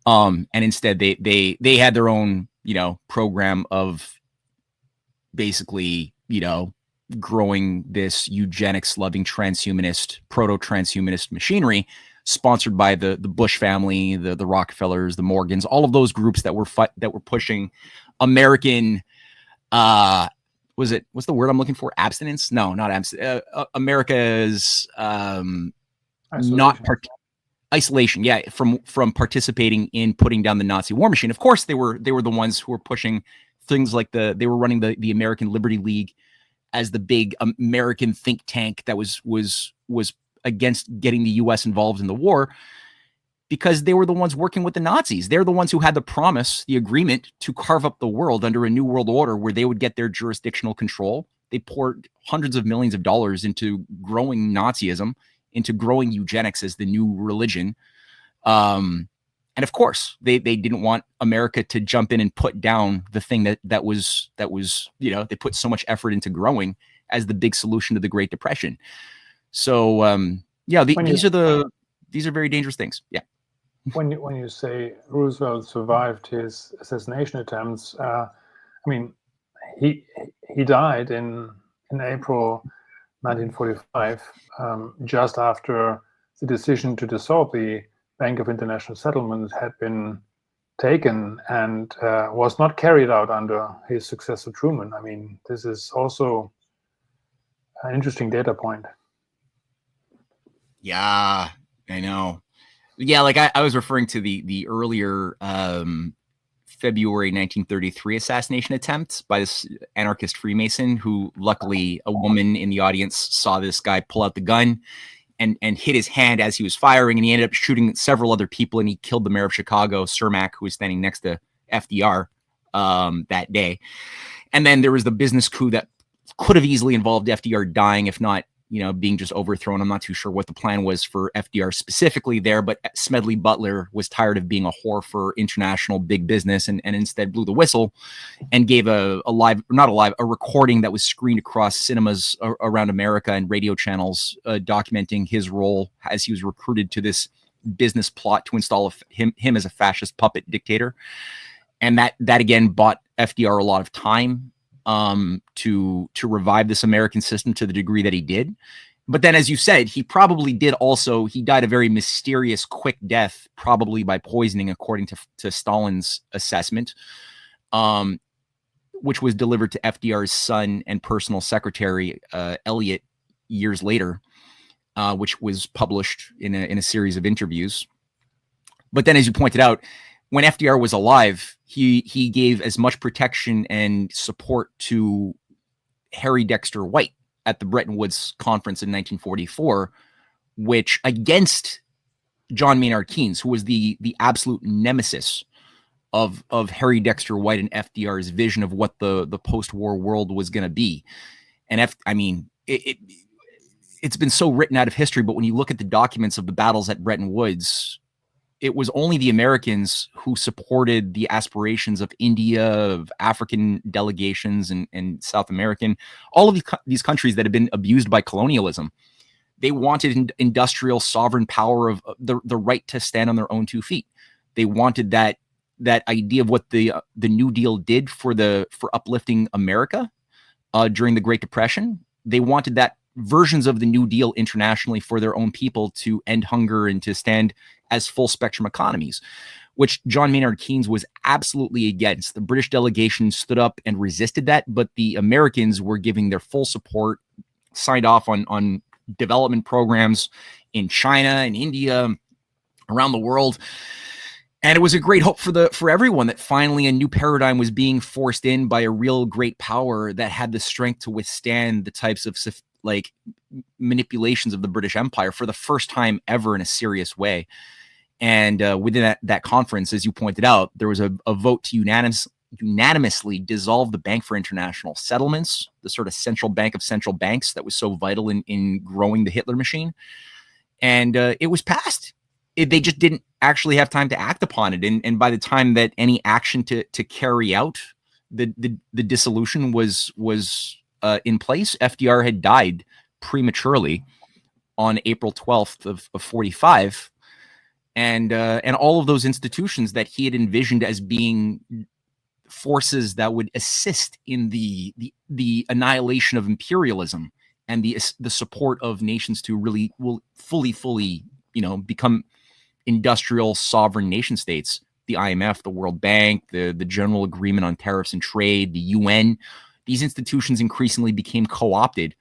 And instead, they had their own program of basically growing this eugenics-loving transhumanist, proto-transhumanist machinery, sponsored by the Bush family, the Rockefellers, the Morgans, all of those groups that were pushing American. What's the word I'm looking for? Abstinence? No, not abstinence. America's isolation. Yeah, from participating in putting down the Nazi war machine. Of course, they were the ones who were pushing things like they were running the American Liberty League as the big American think tank that was against getting the U.S. involved in the war, because they were the ones working with the Nazis. They're the ones who had the promise, the agreement to carve up the world under a new world order where they would get their jurisdictional control. They poured hundreds of millions of dollars into growing Nazism, into growing eugenics as the new religion. And of course, they didn't want America to jump in and put down the thing that was they put so much effort into growing as the big solution to the Great Depression. So these are very dangerous things. Yeah. When you say Roosevelt survived his assassination attempts, he died in April 1945, just after the decision to dissolve the Bank of International Settlement had been taken and was not carried out under his successor Truman. I mean, this is also an interesting data point. Yeah, I know. Yeah, like I was referring to the earlier February 1933 assassination attempt by this anarchist Freemason who, luckily, a woman in the audience saw this guy pull out the gun and hit his hand as he was firing, and he ended up shooting several other people, and he killed the mayor of Chicago, Cermak, who was standing next to FDR that day. And then there was the business coup that could have easily involved FDR dying, if not being just overthrown. I'm not too sure what the plan was for FDR specifically there, but Smedley Butler was tired of being a whore for international big business and instead blew the whistle and gave a recording that was screened across cinemas around America and radio channels documenting his role as he was recruited to this business plot to install him as a fascist puppet dictator. And that again bought FDR a lot of time to revive this American system to the degree that he did. But then, as you said, he died a very mysterious, quick death, probably by poisoning, according to Stalin's assessment, which was delivered to FDR's son and personal secretary, Elliot, years later, which was published in a series of interviews. But then, as you pointed out, when FDR was alive, he gave as much protection and support to Harry Dexter White at the Bretton Woods Conference in 1944, which against John Maynard Keynes, who was the absolute nemesis of Harry Dexter White and FDR's vision of what the post-war world was going to be. And it's been so written out of history, but when you look at the documents of the battles at Bretton Woods, it was only the Americans who supported the aspirations of India, of African delegations, and South American, all of these countries that have been abused by colonialism. They wanted industrial sovereign power of the right to stand on their own 2 feet. They wanted that idea of what the New Deal did for uplifting America during the Great Depression. They wanted that versions of the New Deal internationally for their own people to end hunger and to stand as full spectrum economies, which John Maynard Keynes was absolutely against. The British delegation stood up and resisted that, but the Americans were giving their full support, signed off on development programs in China and India, around the world. And it was a great hope for everyone that finally a new paradigm was being forced in by a real great power that had the strength to withstand the types of manipulations of the British Empire for the first time ever in a serious way. And within that conference, as you pointed out, there was a vote to unanimously dissolve the Bank for International Settlements, the sort of central bank of central banks that was so vital in growing the Hitler machine. And it was passed. They just didn't actually have time to act upon it. And by the time that any action to carry out the dissolution was in place, FDR had died prematurely on April 12th of 45. And all of those institutions that he had envisioned as being forces that would assist in the annihilation of imperialism and the support of nations to really will fully become industrial sovereign nation states, the IMF, the World Bank, the General Agreement on Tariffs and Trade, the UN. These institutions increasingly became co-opted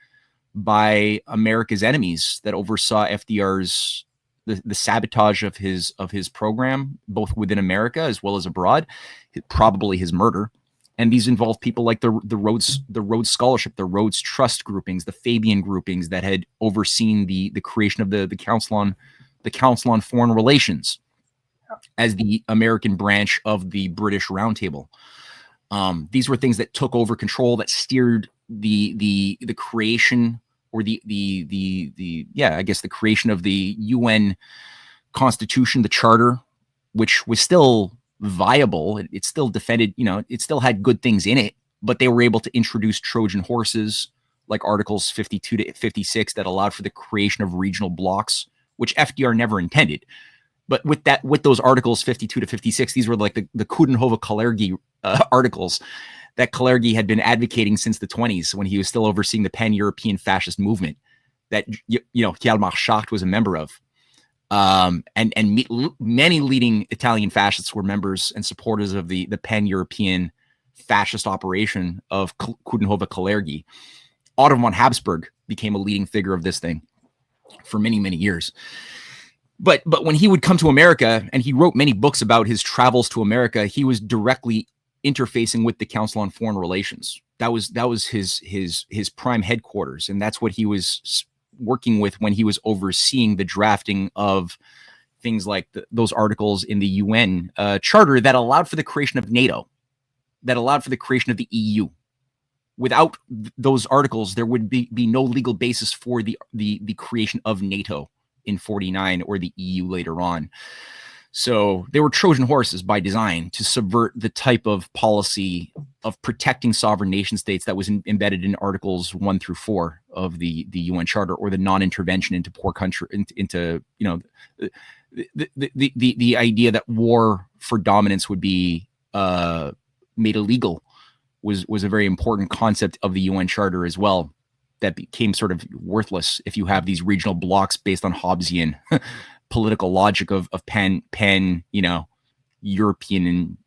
by America's enemies that oversaw FDR's the sabotage of his program, both within America as well as abroad, probably his murder. And these involved people like the Rhodes Scholarship, the Rhodes Trust groupings, the Fabian groupings that had overseen the creation of the Council on Foreign Relations as the American branch of the British Roundtable. These were things that took over control, that steered the creation, or the creation of the UN Constitution, the Charter, which was still viable. It still defended, it still had good things in it, but they were able to introduce Trojan horses like Articles 52 to 56 that allowed for the creation of regional blocks, which FDR never intended. But with those Articles 52 to 56, these were like the Coudenhove-Kalergi articles that Kalergi had been advocating since the 1920s when he was still overseeing the pan-European fascist movement that Hjalmar Schacht was a member of. And many leading Italian fascists were members and supporters of the pan-European fascist operation of Coudenhove-Kalergi. Otto von Habsburg became a leading figure of this thing for many, many years. But when he would come to America, and he wrote many books about his travels to America, he was directly interfacing with the Council on Foreign Relations. That was his prime headquarters, and that's what he was working with when he was overseeing the drafting of things like those articles in the UN Charter that allowed for the creation of NATO, that allowed for the creation of the EU. Without those articles, there would be no legal basis for the creation of NATO in 49 or the EU later on. So they were Trojan horses by design to subvert the type of policy of protecting sovereign nation states that was embedded in Articles 1 through 4 of the UN Charter, or the non-intervention into poor country, into the idea that war for dominance would be made illegal was a very important concept of the UN Charter as well, that became sort of worthless if you have these regional blocks based on Hobbesian political logic of pan European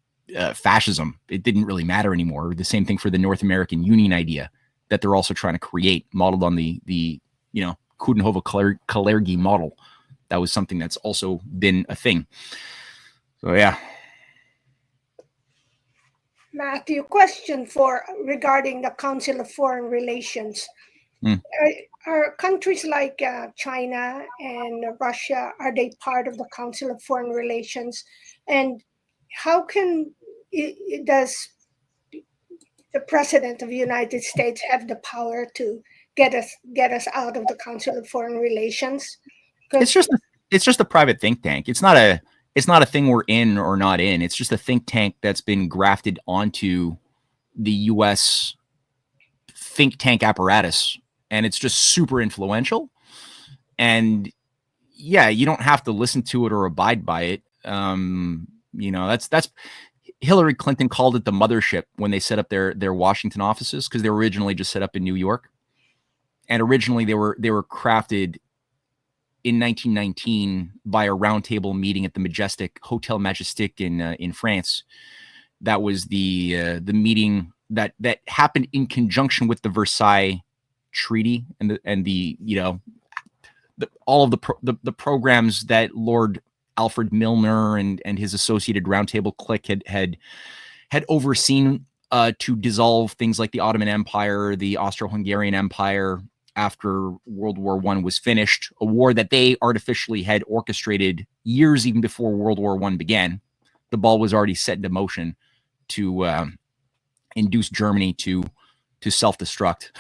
fascism. It didn't really matter anymore. The same thing for the North American Union idea that they're also trying to create, modeled on the Coudenhove-Kalergi model. That was something that's also been a thing. So yeah. Matthew, question regarding the Council of Foreign Relations. Are countries like China and Russia, are they part of the Council of Foreign Relations? And how does the President of the United States have the power to get us out of the Council of Foreign Relations? It's just a private think tank. It's not a thing we're in or not in. It's just a think tank that's been grafted onto the U.S. think tank apparatus, and it's just super influential. And yeah, you don't have to listen to it or abide by it. That's Hillary Clinton called it the mothership when they set up their Washington offices, because they were originally just set up in New York, and originally they were crafted in 1919 by a roundtable meeting at the Hotel Majestic in France. That was the meeting that happened in conjunction with the Versailles Treaty and all of the programs that Lord Alfred Milner and his associated roundtable clique had overseen to dissolve things like the Ottoman Empire, the Austro-Hungarian Empire, after World War I was finished, a war that they artificially had orchestrated years even before World War I began. The ball was already set into motion to induce Germany to self-destruct,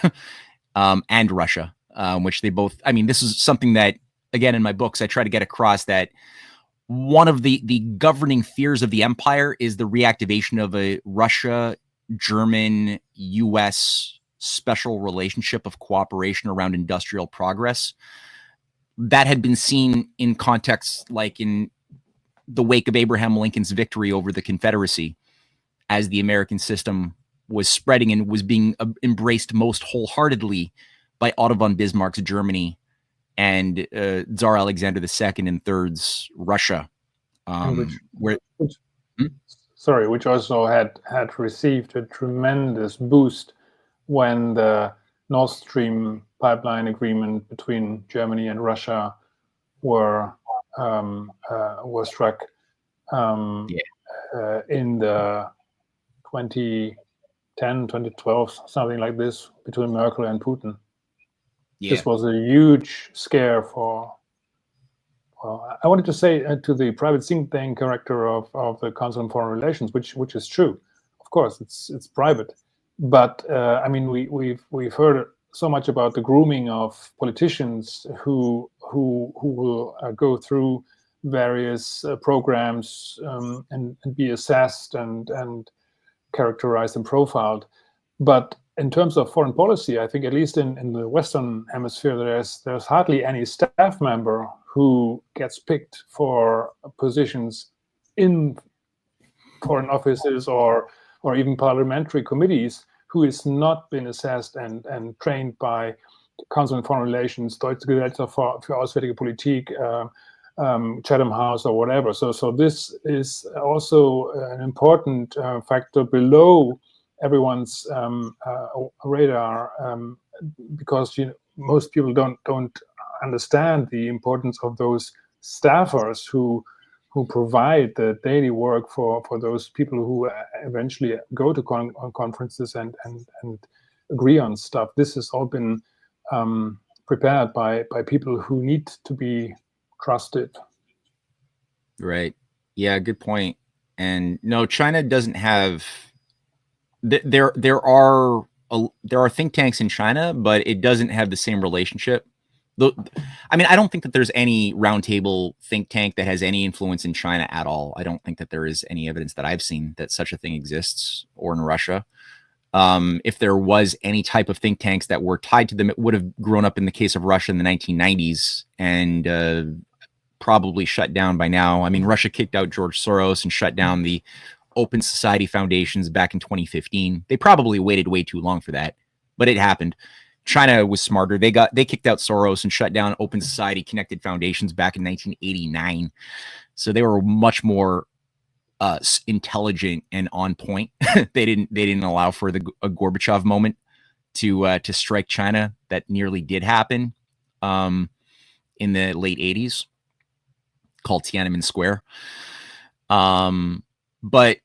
and Russia, which they both, this is something that, again, in my books, I try to get across, that one of the governing fears of the empire is the reactivation of a Russia, German, U.S. special relationship of cooperation around industrial progress. That had been seen in contexts like in the wake of Abraham Lincoln's victory over the Confederacy, as the American system was spreading and was being embraced most wholeheartedly by Otto von Bismarck's Germany and Tsar Alexander II and III's Russia. Which also had received a tremendous boost when the Nord Stream pipeline agreement between Germany and Russia were struck in the 2010, 2012, something like this, between Merkel and Putin. Yeah. This was a huge scare for. I wanted to say to the private think tank character of the Council on Foreign Relations, which is true. Of course, it's private, but we've heard so much about the grooming of politicians who will go through various programs and be assessed and characterized and profiled. But in terms of foreign policy, I think at least in the Western Hemisphere, there's hardly any staff member who gets picked for positions in foreign offices or even parliamentary committees who has not been assessed and trained by Council on Foreign Relations, Deutsche Gesellschaft für Auswärtige Politik, Chatham House or whatever. So this is also an important factor below everyone's radar, because most people don't understand the importance of those staffers who provide the daily work for those people who eventually go to conferences and agree on stuff. This has all been prepared by people who need to be trusted. Right. Yeah, good point. And no, China doesn't have. There are think tanks in China, but it doesn't have the same relationship. I don't think that there's any roundtable think tank that has any influence in China at all. I don't think that there is any evidence that I've seen that such a thing exists, or in Russia. If there was any type of think tanks that were tied to them, it would have grown up in the case of Russia in the 1990s and probably shut down by now. Russia kicked out George Soros and shut down the Open Society Foundations back in 2015. They probably waited way too long for that, but it happened. China was smarter. They kicked out Soros and shut down Open Society Connected Foundations back in 1989. So they were much more intelligent and on point. They didn't allow for a Gorbachev moment to strike China. That nearly did happen in the late 80s, called Tiananmen Square. But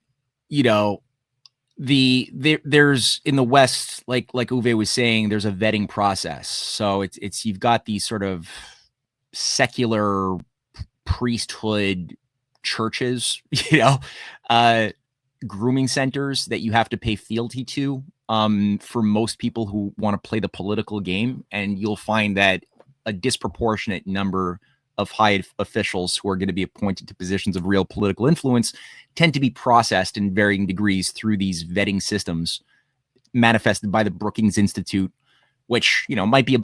there's in the West, like Uwe was saying, there's a vetting process. So it's you've got these sort of secular priesthood churches, grooming centers that you have to pay fealty to for most people who want to play the political game. And you'll find that a disproportionate number of high officials who are going to be appointed to positions of real political influence tend to be processed in varying degrees through these vetting systems manifested by the Brookings Institute, which, might be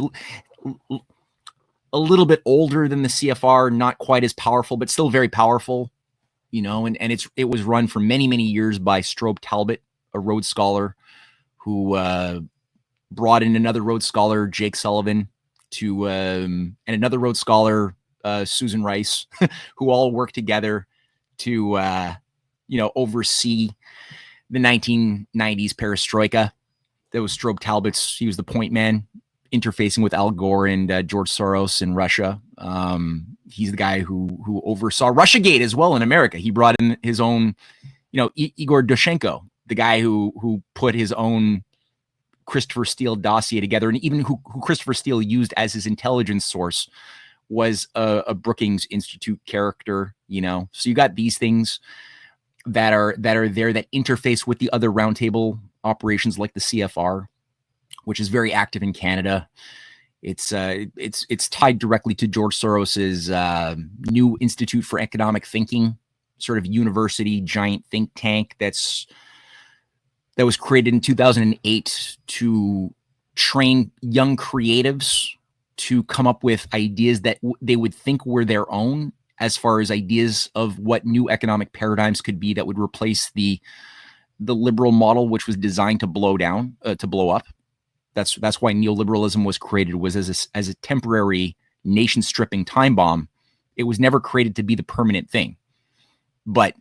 a little bit older than the CFR, not quite as powerful, but still very powerful, and it was run for many, many years by Strobe Talbot, a Rhodes Scholar, who brought in another Rhodes Scholar, Jake Sullivan, and another Rhodes Scholar, Susan Rice, who all worked together to, oversee the 1990s perestroika. That was Strobe Talbot's. He was the point man, interfacing with Al Gore and George Soros in Russia. He's the guy who oversaw Russiagate as well in America. He brought in his own, Igor Doshenko, the guy who put his own Christopher Steele dossier together, and even who Christopher Steele used as his intelligence source was a Brookings Institute character. So you got these things that are there that interface with the other roundtable operations like the CFR, which is very active in Canada. It's tied directly to George Soros's new Institute for Economic Thinking, sort of university giant think tank that was created in 2008 to train young creatives to come up with ideas that they would think were their own, as far as ideas of what new economic paradigms could be that would replace the liberal model, which was designed to blow up. That's why neoliberalism was created, was as a temporary nation stripping time bomb. It was never created to be the permanent thing. But,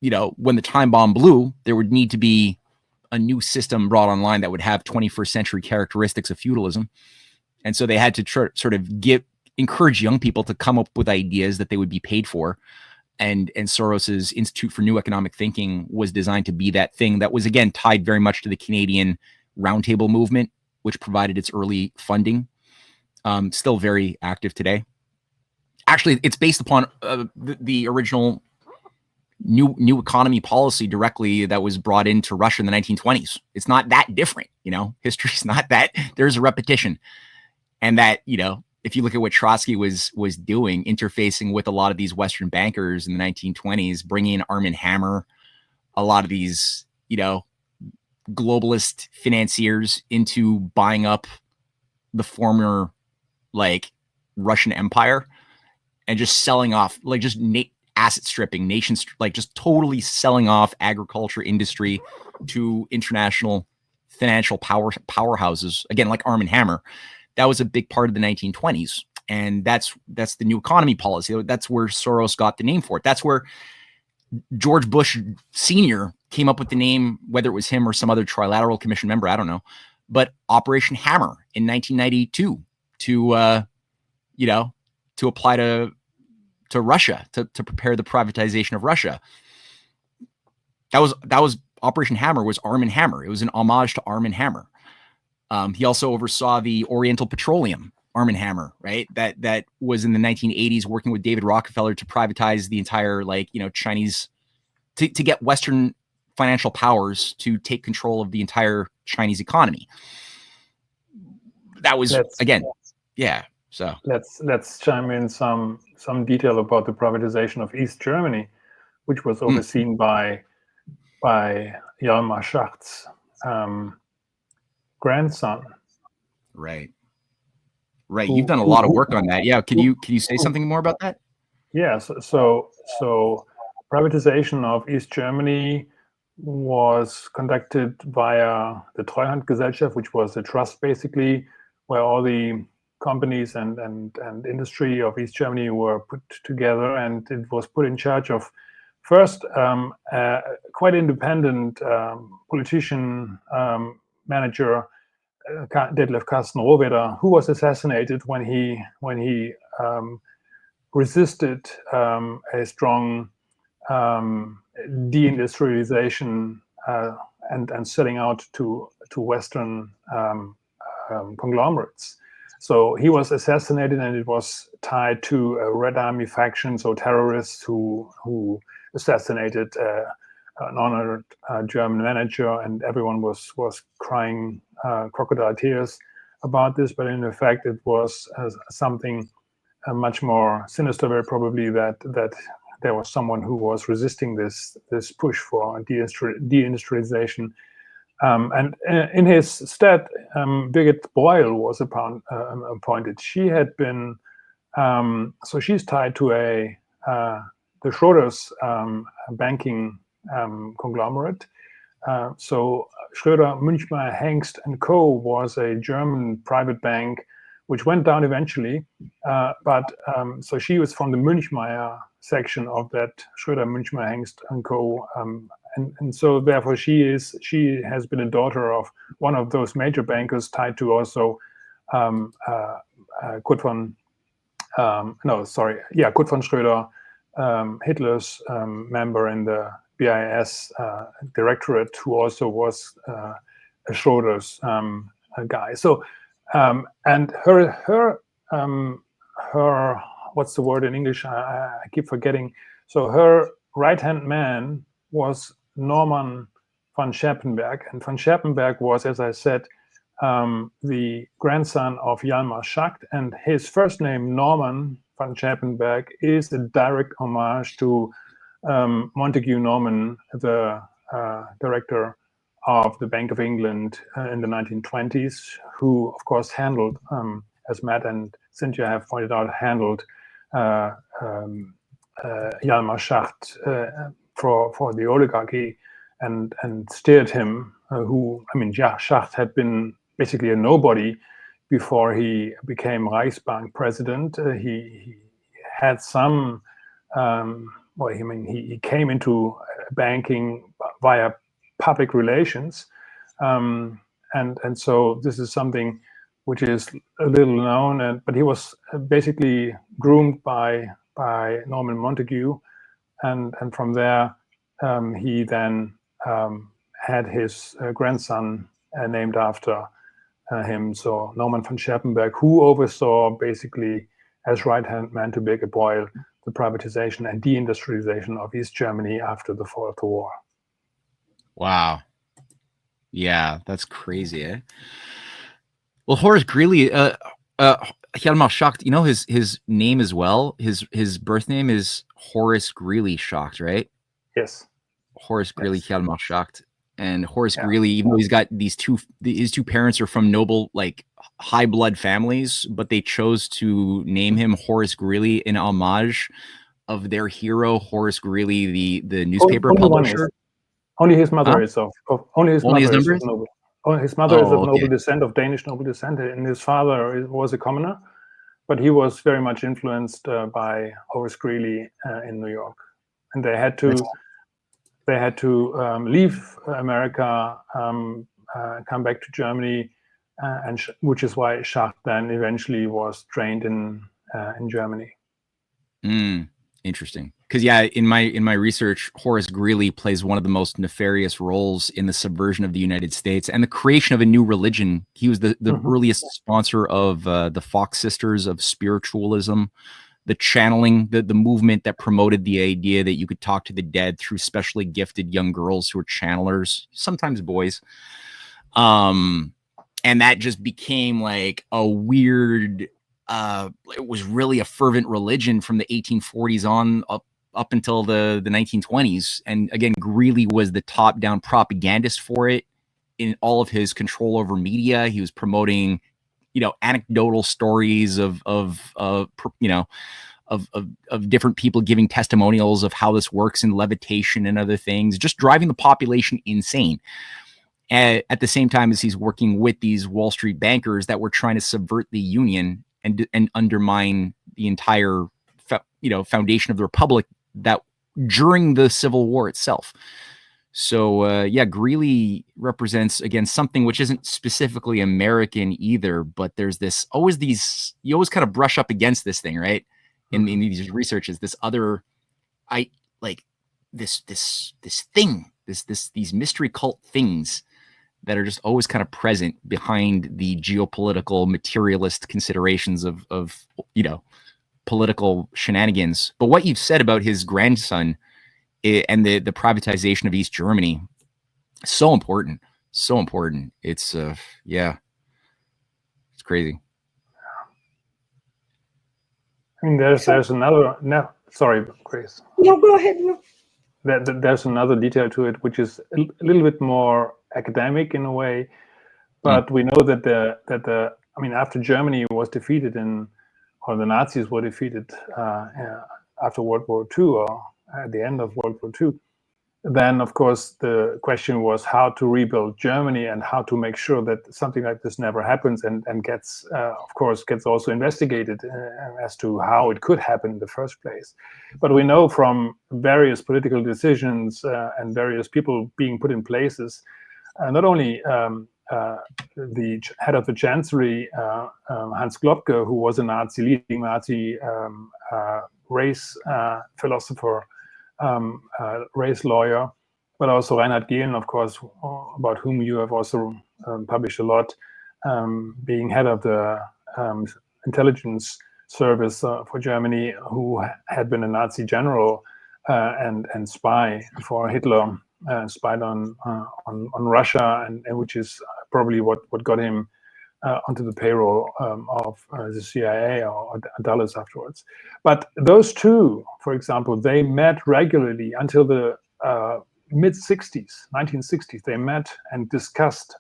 when the time bomb blew, there would need to be a new system brought online that would have 21st century characteristics of feudalism. And so they had to sort of encourage young people to come up with ideas that they would be paid for. And Soros's Institute for New Economic Thinking was designed to be that thing that was, again, tied very much to the Canadian roundtable movement, which provided its early funding. Still very active today. Actually, it's based upon the original new economy policy directly that was brought into Russia in the 1920s. It's not that different, history's not that. There's a repetition. And that, if you look at what Trotsky was doing, interfacing with a lot of these Western bankers in the 1920s, bringing in Arm & Hammer, a lot of these, globalist financiers into buying up the former, Russian Empire and just selling off, asset stripping, just totally selling off agriculture industry to international financial powerhouses, again, like Arm & Hammer. That was a big part of the 1920s. And that's the new economy policy. That's where Soros got the name for it. That's where George Bush Sr. came up with the name, whether it was him or some other Trilateral Commission member, I don't know. But Operation Hammer in 1992 to apply to Russia, to prepare the privatization of Russia. That was Operation Hammer, was Arm & Hammer. It was an homage to Arm & Hammer. He also oversaw the Oriental Petroleum, Arm & Hammer, right? That was in the 1980s, working with David Rockefeller to privatize the entire, Chinese, to get Western financial powers to take control of the entire Chinese economy. That was, yeah. So let's chime in some detail about the privatization of East Germany, which was overseen by Hjalmar Schacht's grandson. Right. You've done a lot of work on that. Yeah. Can you say something more about that? Yeah. So privatization of East Germany was conducted via the Treuhandgesellschaft, which was a trust basically, where all the companies and industry of East Germany were put together, and it was put in charge of first quite independent politician manager, Detlef Carsten Rohwedder, who was assassinated when he resisted a strong deindustrialization and selling out to Western conglomerates. So he was assassinated, and it was tied to a Red Army faction, so terrorists who assassinated an honored German manager, and everyone was crying crocodile tears about this. But in fact, it was something much more sinister, very probably, that there was someone who was resisting this push for deindustrialization. And in his stead, Birgit Boyle was appointed. She had been, so she's tied to the Schroders banking conglomerate. So Schröder, Münchmeyer, Hengst and Co. was a German private bank which went down eventually. So she was from the Münchmeyer section of that Schröder, Münchmeyer, Hengst and Co. And so therefore she has been a daughter of one of those major bankers, tied to also Kurt von Schröder, Hitler's member in the BIS directorate, who also was a Schroeder's guy. So and her what's the word in English? I keep forgetting. So her right-hand man was Norman von Scherpenberg, and von Scherpenberg was, as I said, the grandson of Hjalmar Schacht, and his first name, Norman von Scherpenberg, is a direct homage to Montague Norman, the director of the Bank of England in the 1920s, who, of course, handled, as Matt and Cynthia have pointed out, handled Hjalmar Schacht for the oligarchy and steered him. Schacht had been basically a nobody before he became Reichsbank president. He had some. He came into banking via public relations, and so this is something which is a little known. But he was basically groomed by Norman Montague, and from there he then had his grandson named after him. So Norman von Scherpenberg, who oversaw basically as right-hand man to Birgit Boyle the privatization and deindustrialization of East Germany after the fall of the war. Wow. Yeah, that's crazy, eh? Well, Horace Greeley, Hjalmar Schacht, you know his name as well? His birth name is Horace Greeley Schacht, right? Yes. Horace Greeley, yes. Hjalmar Schacht. And Horace Greeley, even though he's got his two parents are from noble, like high blood families, but they chose to name him Horace Greeley in homage of their hero, Horace Greeley, the newspaper publisher. Only his mother is of noble. His mother is of noble descent, of Danish noble descent, and his father was a commoner, but he was very much influenced by Horace Greeley in New York, and they had to leave America, come back to Germany, and which is why Schacht then eventually was trained in Germany. Interesting, because in my research, Horace Greeley plays one of the most nefarious roles in the subversion of the United States and the creation of a new religion. He was the earliest sponsor of the Fox Sisters of spiritualism, the channeling, the movement that promoted the idea that you could talk to the dead through specially gifted young girls who are channelers, sometimes boys. And that just became like a weird, it was really a fervent religion from the 1840s on up until the 1920s. And again, Greeley was the top-down propagandist for it in all of his control over media. He was promoting, anecdotal stories of different people giving testimonials of how this works in levitation and other things, just driving the population insane. At the same time as he's working with these Wall Street bankers that were trying to subvert the Union and undermine the entire, foundation of the Republic that during the Civil War itself. So, Greeley represents, again, something which isn't specifically American either, but there's you always kind of brush up against this thing, right? In these researches, this other, this thing these mystery cult things that are just always kind of present behind the geopolitical materialist considerations of political shenanigans. But what you've said about his grandson and the privatization of East Germany, so important. It's it's crazy. I mean, there's another. No, sorry, Grace. No, go ahead. No. There's another detail to it, which is a little bit more academic in a way, but we know that after Germany was defeated or the Nazis were defeated after World War II or at the end of World War II, then of course the question was how to rebuild Germany and how to make sure that something like this never happens and gets also investigated as to how it could happen in the first place. But we know from various political decisions and various people being put in places, not only the head of the Chancellery, Hans Globke, who was a leading Nazi race philosopher, race lawyer, but also Reinhard Gehlen, of course, about whom you have also published a lot, being head of the intelligence service for Germany, who had been a Nazi general and spy for Hitler, spied on Russia, and which is probably what got him onto the payroll of the CIA or Dulles afterwards. But those two, for example, they met regularly until the mid-60s, 1960s. They met and discussed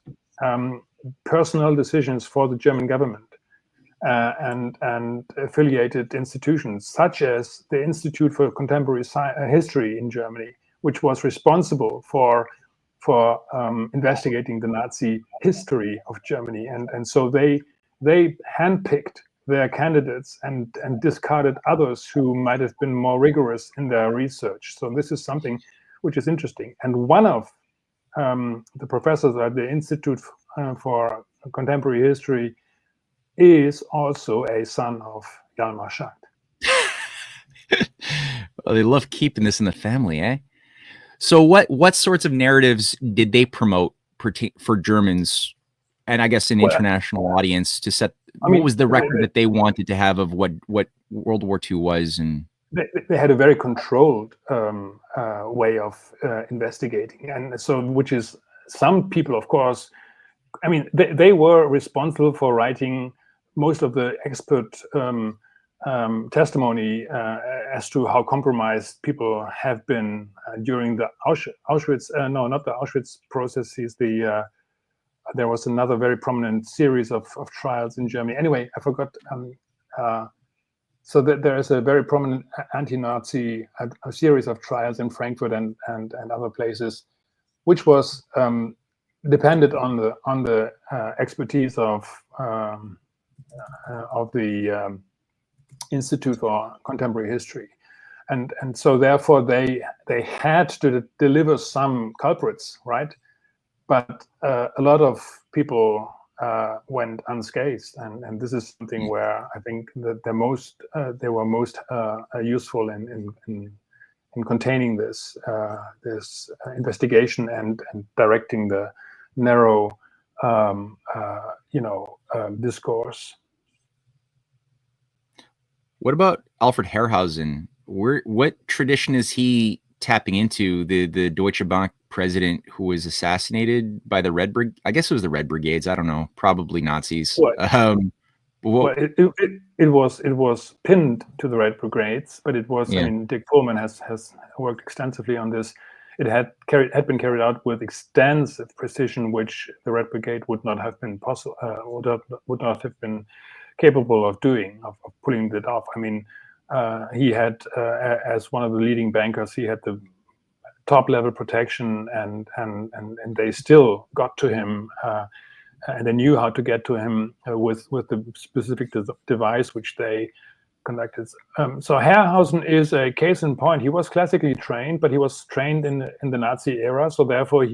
personnel decisions for the German government and affiliated institutions, such as the Institute for Contemporary History in Germany, which was responsible for investigating the Nazi history of Germany, and so they handpicked their candidates and discarded others who might have been more rigorous in their research. So this is something which is interesting. And one of the professors at the Institute for Contemporary History is also a son of Hjalmar Schacht. Well, they love keeping this in the family, eh? So what sorts of narratives did they promote for Germans, and I guess an international audience, to set? What was the record that they wanted to have of what World War II was? And they had a very controlled way of investigating, and so which is some people, of course, I mean, they were responsible for writing most of the expert testimony as to how compromised people have been during the Auschwitz. No, not the Auschwitz processes. There was another very prominent series of trials in Germany. Anyway, I forgot. So that there is a very prominent anti-Nazi a series of trials in Frankfurt and other places, which was depended on the expertise of the Institute for Contemporary History, and so therefore they had to deliver some culprits, right? But a lot of people went unscathed, and this is something where I think that they were most useful in containing this investigation and directing the narrow discourse. What about Alfred Herrhausen? What tradition is he tapping into? The Deutsche Bank president who was assassinated by the Red Brigade? I guess it was the Red Brigades. I don't know. Probably Nazis. Well, it was pinned to the Red Brigades, but it was. Yeah. I mean, Dick Pullman has worked extensively on this. It had been carried out with extensive precision, which the Red Brigade would not have been possible, would not have been capable of doing, of pulling it off. I mean, he had, as one of the leading bankers, he had the top level protection, and they still got to him, and they knew how to get to him with the specific device which they conducted. So Herrhausen is a case in point. He was classically trained, but he was trained in the Nazi era, so therefore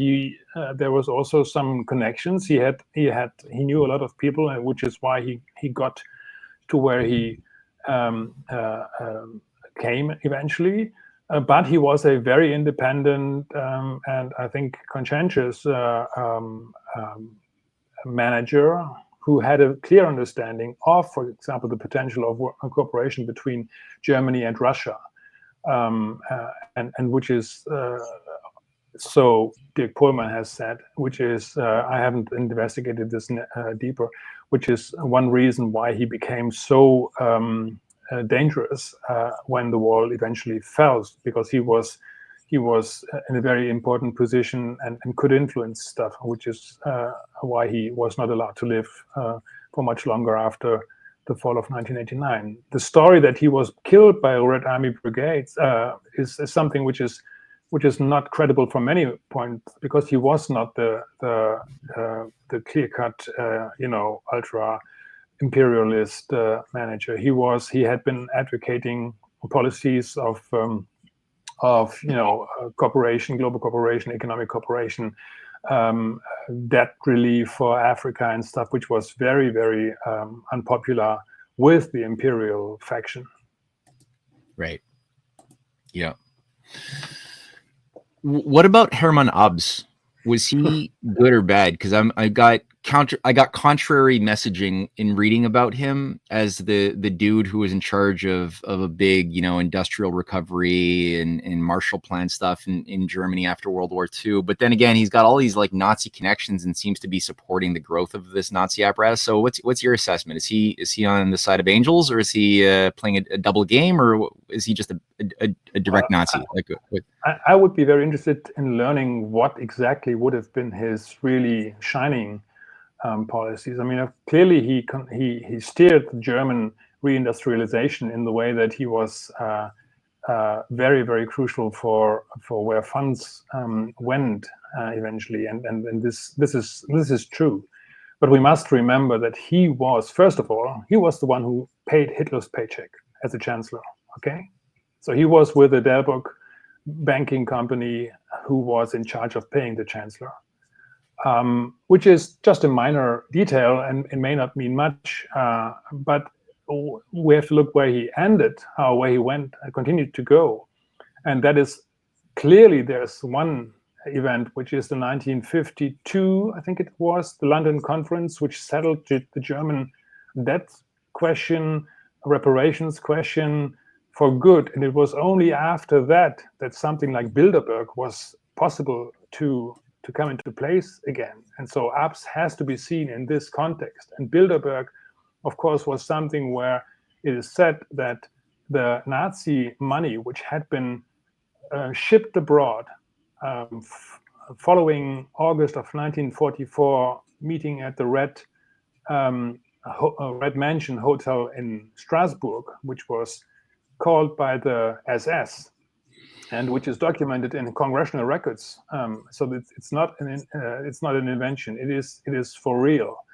there was also some connections. He knew a lot of people, which is why he got to where he came eventually. but he was a very independent and I think conscientious manager who had a clear understanding of, for example, the potential of cooperation between Germany and Russia, and which is, so Dirk Pohlmann has said, which is, I haven't investigated this deeper, which is one reason why he became so dangerous when the wall eventually fell, because he was in a very important position and could influence stuff, which is why he was not allowed to live for much longer after the fall of 1989. The story that he was killed by Red Army brigades is something which is not credible from many points, because he was not the clear-cut, ultra imperialist manager. He had been advocating policies of cooperation, global cooperation, economic cooperation, debt relief for Africa and stuff, which was very, very unpopular with the imperial faction. Right. Yeah. What about Hermann Abs? Was he good or bad? Because I got contrary messaging in reading about him as the dude who was in charge of a big, industrial recovery and Marshall Plan stuff in Germany after World War II. But then again, he's got all these like Nazi connections and seems to be supporting the growth of this Nazi apparatus. So what's your assessment? Is he on the side of angels, or is he playing a double game, or is he just a direct Nazi? I would be very interested in learning what exactly would have been his really shining policies. I mean, clearly he steered the German reindustrialization in the way that he was very, very crucial for where funds went eventually, and this is true. But we must remember that he was, first of all, he was the one who paid Hitler's paycheck as a chancellor. Okay, so he was with the Delbrück banking company who was in charge of paying the chancellor. Which is just a minor detail and it may not mean much, but we have to look where he ended, where he went and continued to go. And that is clearly, there's one event, which is the 1952, I think it was, the London Conference, which settled the German debt question, reparations question for good. And it was only after that something like Bilderberg was possible to come into place again. And so Abs has to be seen in this context. And Bilderberg, of course, was something where it is said that the Nazi money, which had been shipped abroad following August of 1944 meeting at the Red Mansion Hotel in Strasbourg, which was called by the SS, and which is documented in congressional records. So it's not an invention. It is for real.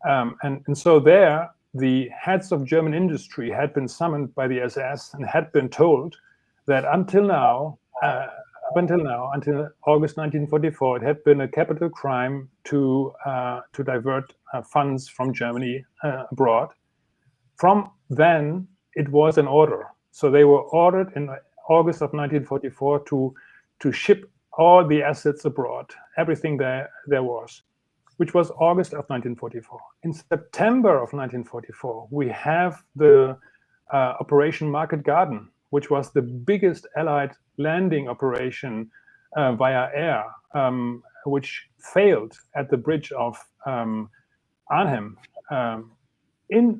And so there, the heads of German industry had been summoned by the SS and had been told that until August 1944, it had been a capital crime to divert funds from Germany abroad. From then, it was an order. So they were ordered in August of 1944 to ship all the assets abroad, everything there was, which was August of 1944. In September of 1944, we have the Operation Market Garden, which was the biggest Allied landing operation via air, which failed at the bridge of Arnhem,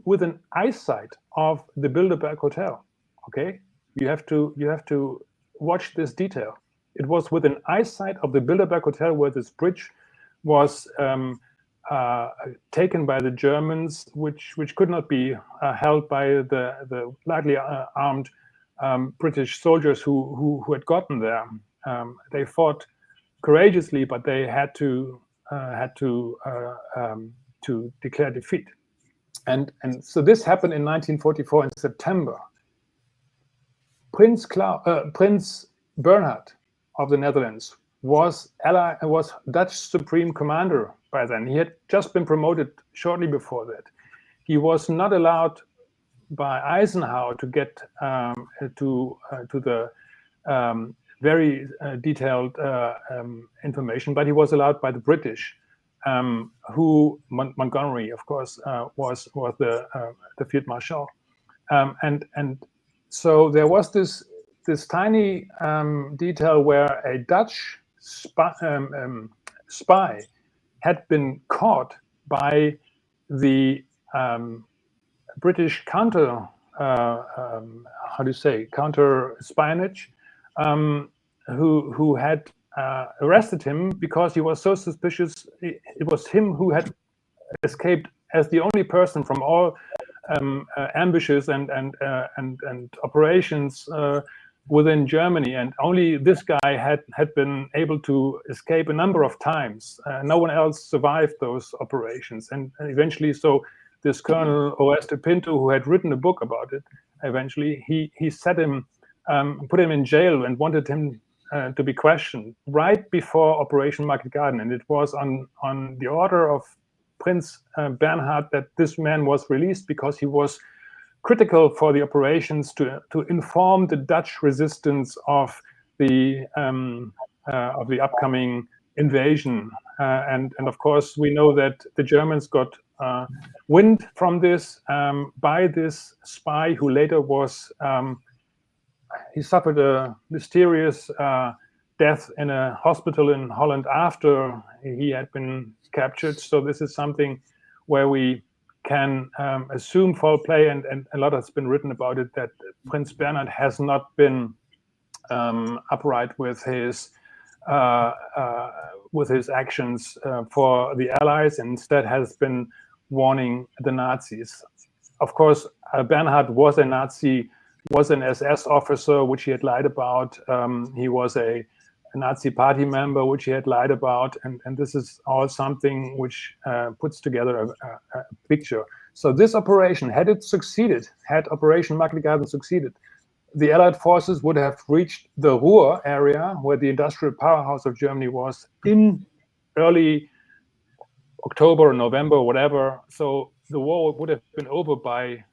within eyesight of the Bilderberg Hotel. Okay, you have to watch this detail. It was within eyesight of the Bilderberg Hotel where this bridge was taken by the Germans, which could not be held by the lightly armed British soldiers who had gotten there. They fought courageously, but they had to declare defeat. And so this happened in 1944 in September. Prince Bernhard of the Netherlands was Dutch Supreme Commander by then. He had just been promoted shortly before that. He was not allowed by Eisenhower to get to the very detailed information, but he was allowed by the British, who Montgomery, of course, was the field marshal, and so there was this tiny detail where a Dutch spy had been caught by the British counter espionage, who had arrested him because he was so suspicious. It was him who had escaped as the only person from all ambushes and operations within Germany, and only this guy had been able to escape a number of times. No one else survived those operations, and eventually, so this Colonel Oreste Pinto, who had written a book about it, eventually he set him, put him in jail, and wanted him to be questioned right before Operation Market Garden, and it was on the order of Prince Bernhard that this man was released, because he was critical for the operations to inform the Dutch resistance of the upcoming invasion, and of course we know that the Germans got wind from this by this spy, who later was he suffered a mysterious death in a hospital in Holland after he had been captured. So this is something where we can assume foul play, and a lot has been written about it, that Prince Bernhard has not been upright with his actions for the Allies, and instead has been warning the Nazis. Of course, Bernhard was a Nazi, was an SS officer, which he had lied about. He was a Nazi party member, which he had lied about, and this is all something which puts together a picture. So this operation, had it succeeded, had Operation Market Garden succeeded, the Allied forces would have reached the Ruhr area, where the industrial powerhouse of Germany was, in early October or November, whatever. So the war would have been over by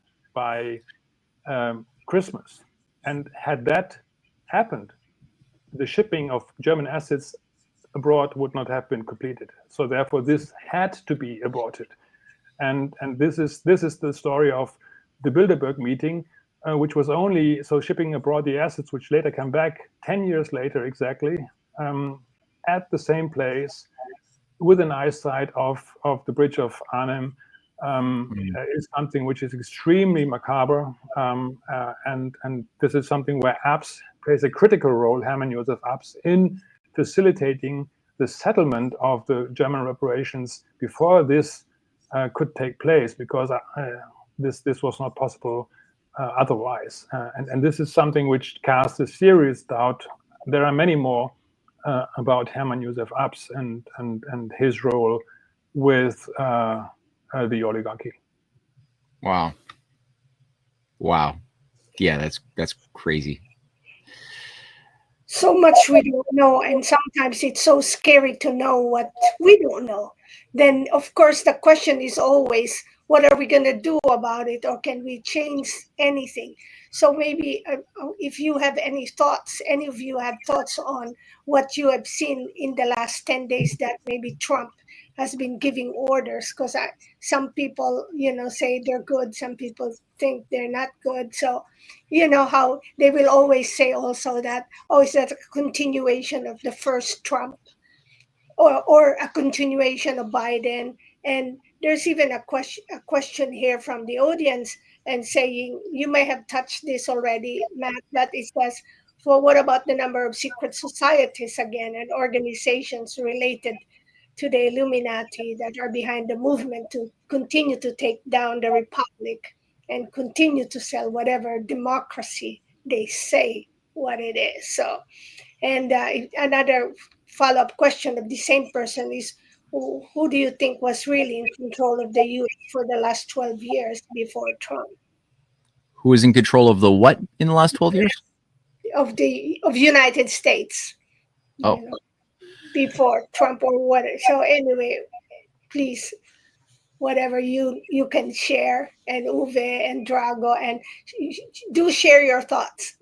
Christmas. And had that happened, the shipping of German assets abroad would not have been completed. So therefore, this had to be aborted. And this is the story of the Bilderberg meeting, which was only so shipping abroad the assets, which later come back 10 years later exactly, at the same place, within eyesight of the bridge of Arnhem, is something which is extremely macabre, and this is something where Abs plays a critical role, Hermann Josef Abs, in facilitating the settlement of the German reparations before this could take place, because this was not possible otherwise. And this is something which casts a serious doubt. There are many more about Hermann Josef Abs and his role with the oligarchy. Wow. Yeah, that's crazy. So much we don't know, and sometimes it's so scary to know what we don't know. Then, of course, the question is always, what are we going to do about it, or can we change anything? So maybe if you have any thoughts, any of you have thoughts on what you have seen in the last 10 days that maybe Trump has been giving orders, because some people, say they're good, some people think they're not good. So, how they will always say also that, is that a continuation of the first Trump, or a continuation of Biden? And there's even a question here from the audience, and saying, you may have touched this already, Matt, but it says, well, what about the number of secret societies again, and organizations related to the Illuminati that are behind the movement to continue to take down the Republic and continue to sell whatever democracy they say what it is? So, and another follow-up question of the same person is, who do you think was really in control of the U.S. for the last 12 years before Trump? Who was in control of the what in the last 12 years? Of United States. Oh. Before Trump or what? So anyway, please, whatever you can share, and Uwe and Drago, and do share your thoughts.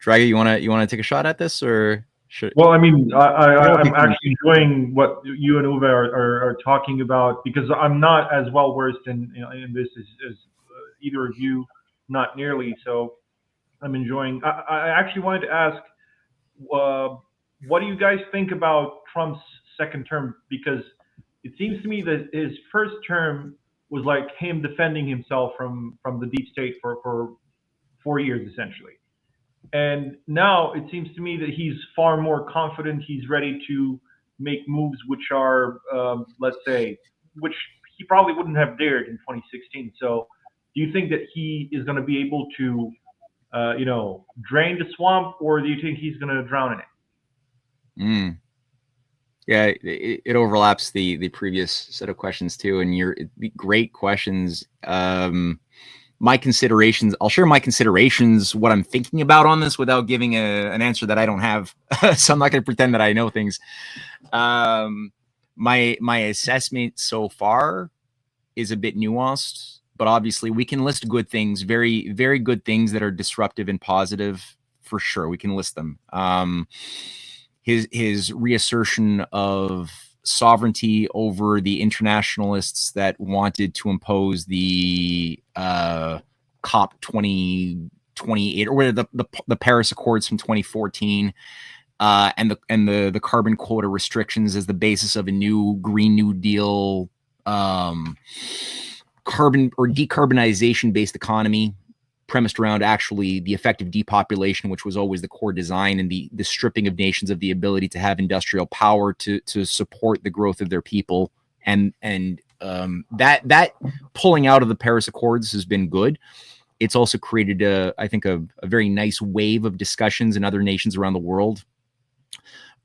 Drago, you wanna take a shot at this, or should? Well, I mean, I'm actually enjoying what you and Uwe are talking about, because I'm not as well versed in this as either of you, not nearly. So I'm enjoying. I actually wanted to ask, what do you guys think about Trump's second term? Because it seems to me that his first term was like him defending himself from the deep state for 4 years essentially. And now it seems to me that he's far more confident. He's ready to make moves which are, let's say, which he probably wouldn't have dared in 2016. So do you think that he is going to be able to, drain the swamp, or do you think he's going to drown in it? Yeah, it overlaps the previous set of questions too, and great questions. My considerations, I'll share my considerations, what I'm thinking about on this without giving an answer that I don't have. So I'm not going to pretend that I know things. My assessment so far is a bit nuanced, but obviously we can list good things, very, very good things that are disruptive and positive for sure. We can list them. His reassertion of sovereignty over the internationalists that wanted to impose the COP 2028 or the Paris Accords from 2014 and the carbon quota restrictions as the basis of a new Green New Deal carbon or decarbonization based economy premised around actually the effective depopulation, which was always the core design, and the stripping of nations of the ability to have industrial power to support the growth of their people. And that pulling out of the Paris Accords has been good. It's also created I think a very nice wave of discussions in other nations around the world,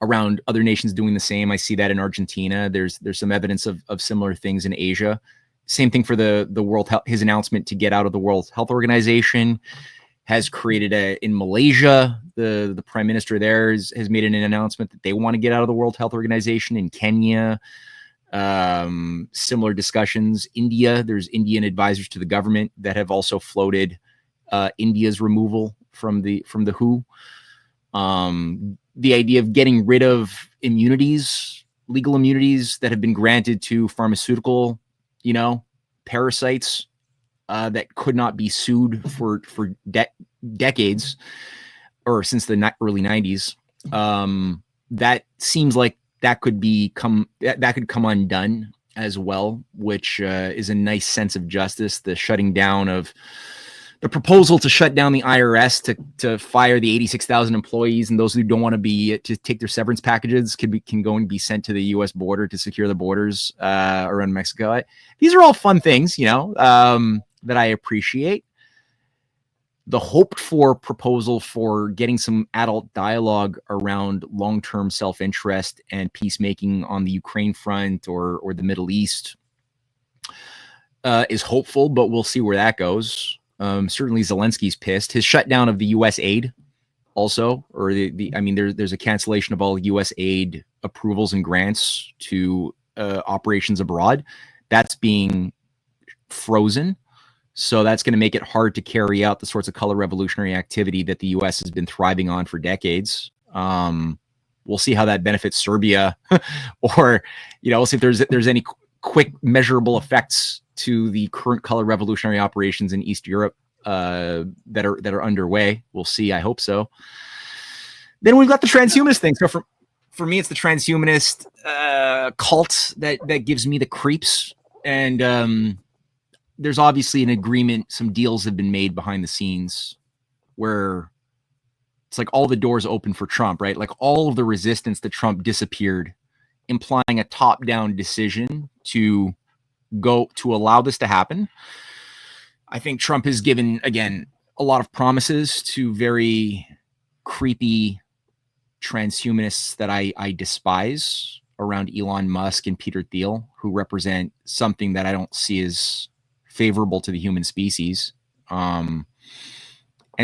around other nations doing the same. I see that in Argentina. There's some evidence of similar things in Asia. Same thing for the World Health. His announcement to get out of the World Health Organization has created in Malaysia. The prime minister there has made an announcement that they want to get out of the World Health Organization. In Kenya, similar discussions. India, there's Indian advisors to the government that have also floated India's removal from the WHO. The idea of getting rid of immunities, legal immunities that have been granted to pharmaceutical parasites that could not be sued for decades or since the early 90s. That seems like that could come undone as well, which is a nice sense of justice. The shutting down of the proposal to shut down the IRS to fire the 86,000 employees, and those who don't want to take their severance packages can go and be sent to the U.S. border to secure the borders around Mexico. These are all fun things, that I appreciate. The hoped for proposal for getting some adult dialogue around long-term self-interest and peacemaking on the Ukraine front or the Middle East is hopeful, but we'll see where that goes. Certainly Zelensky's pissed. His shutdown of the U.S. aid also, or there's a cancellation of all U.S. aid approvals and grants to operations abroad. That's being frozen. So that's going to make it hard to carry out the sorts of color revolutionary activity that the U.S. has been thriving on for decades. We'll see how that benefits Serbia, or we'll see if there's any quick measurable effects to the current color revolutionary operations in East Europe that are underway. We'll see. I hope so. Then we've got the transhumanist thing. So for me, it's the transhumanist cult that gives me the creeps. And there's obviously an agreement. Some deals have been made behind the scenes where it's like all the doors open for Trump, right? Like all of the resistance to Trump disappeared, implying a top-down decision to allow this to happen. I think Trump has given, again, a lot of promises to very creepy transhumanists that I despise around Elon Musk and Peter Thiel, who represent something that I don't see as favorable to the human species. And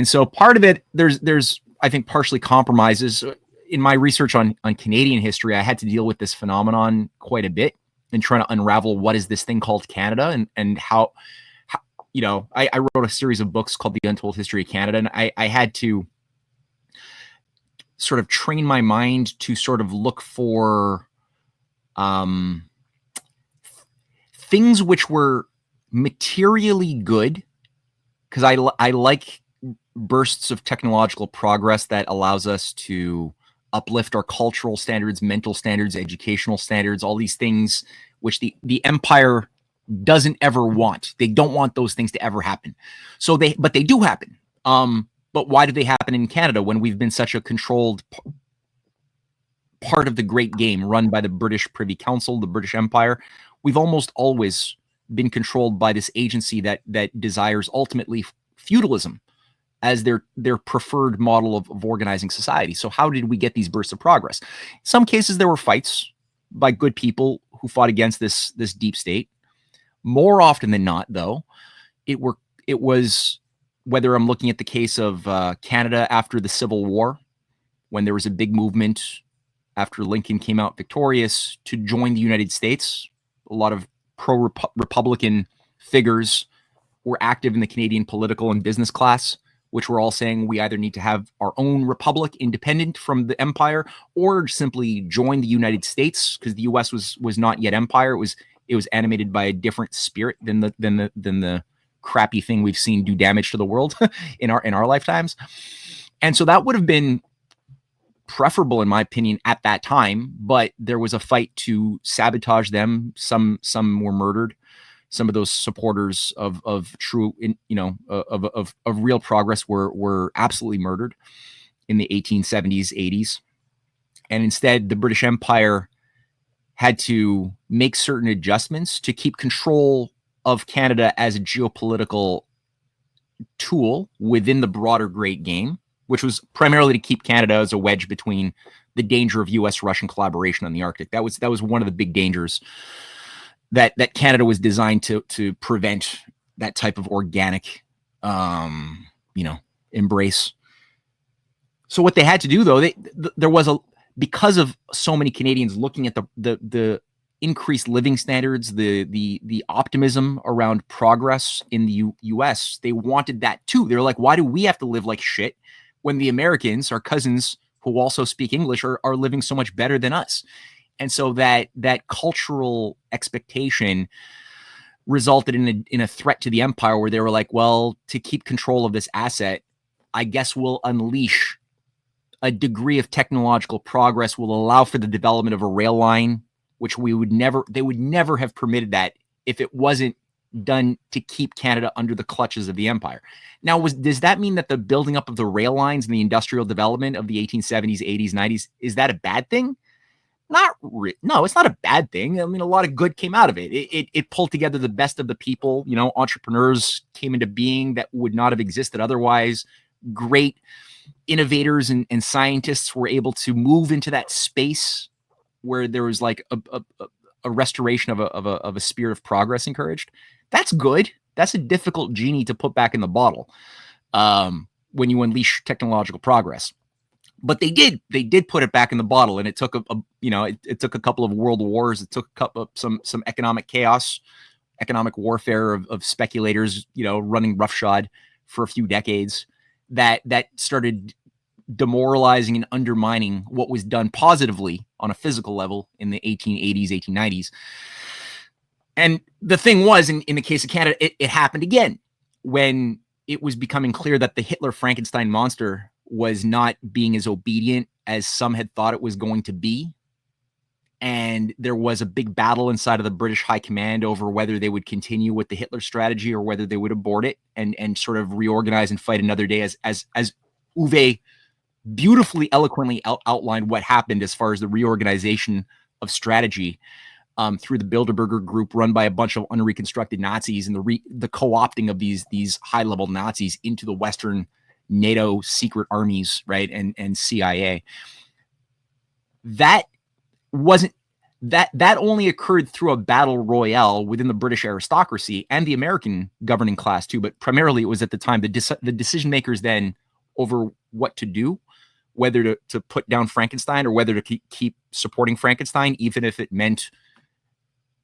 so part of it, there's I think partially compromises. In my research on Canadian history, I had to deal with this phenomenon quite a bit and trying to unravel what is this thing called Canada and how I wrote a series of books called The Untold History of Canada, and I had to sort of train my mind to sort of look for things which were materially good, because I like bursts of technological progress that allows us to uplift our cultural standards, mental standards, educational standards, all these things which the empire doesn't ever want. They don't want those things to ever happen. But they do happen. But why do they happen in Canada when we've been such a controlled part of the great game run by the British Privy Council, the British Empire? We've almost always been controlled by this agency that desires ultimately feudalism as their preferred model of organizing society. So how did we get these bursts of progress? In some cases, there were fights by good people who fought against this deep state. More often than not, though, it was, whether I'm looking at the case of Canada after the Civil War, when there was a big movement after Lincoln came out victorious to join the United States. A lot of pro-Republican figures were active in the Canadian political and business class, which were all saying we either need to have our own republic independent from the empire or simply join the United States, because the US was not yet empire. It was animated by a different spirit than the crappy thing we've seen do damage to the world in our lifetimes. And so that would have been preferable, in my opinion, at that time, but there was a fight to sabotage them. Some were murdered. Some of those supporters of true, of real progress were absolutely murdered in the 1870s, 80s. And instead, the British Empire had to make certain adjustments to keep control of Canada as a geopolitical tool within the broader great game, which was primarily to keep Canada as a wedge between the danger of US-Russian collaboration on the Arctic. That was one of the big dangers that Canada was designed to prevent, that type of organic, embrace. So what they had to do, though, there was because of so many Canadians looking at the increased living standards, the optimism around progress in the U.S., they wanted that too. They're like, why do we have to live like shit when the Americans, our cousins who also speak English, are living so much better than us? And so that cultural expectation resulted in a threat to the empire, where they were like, well, to keep control of this asset, I guess we'll unleash a degree of technological progress, will allow for the development of a rail line, which they would never have permitted that if it wasn't done to keep Canada under the clutches of the empire. Now, does that mean that the building up of the rail lines and the industrial development of the 1870s, 80s, 90s, is that a bad thing? No, it's not a bad thing. I mean, a lot of good came out of it. It pulled together the best of the people. Entrepreneurs came into being that would not have existed otherwise. Great innovators and scientists were able to move into that space where there was like a restoration of a spirit of progress encouraged. That's good. That's a difficult genie to put back in the bottle when you unleash technological progress. But they did put it back in the bottle, and it took it took a couple of world wars. It took some economic chaos, economic warfare of speculators, running roughshod for a few decades that started demoralizing and undermining what was done positively on a physical level in the 1880s, 1890s. And the thing was, in the case of Canada, it happened again when it was becoming clear that the Hitler Frankenstein monster was not being as obedient as some had thought it was going to be. And there was a big battle inside of the British High Command over whether they would continue with the Hitler strategy or whether they would abort it and sort of reorganize and fight another day, as Uwe beautifully eloquently outlined what happened as far as the reorganization of strategy through the Bilderberger group run by a bunch of unreconstructed Nazis, and the co-opting of these high-level Nazis into the Western NATO secret armies, right, and CIA. That only occurred through a battle royale within the British aristocracy and the American governing class too, but primarily it was at the time the decision makers then over what to do, whether to put down Frankenstein or whether to keep supporting Frankenstein, even if it meant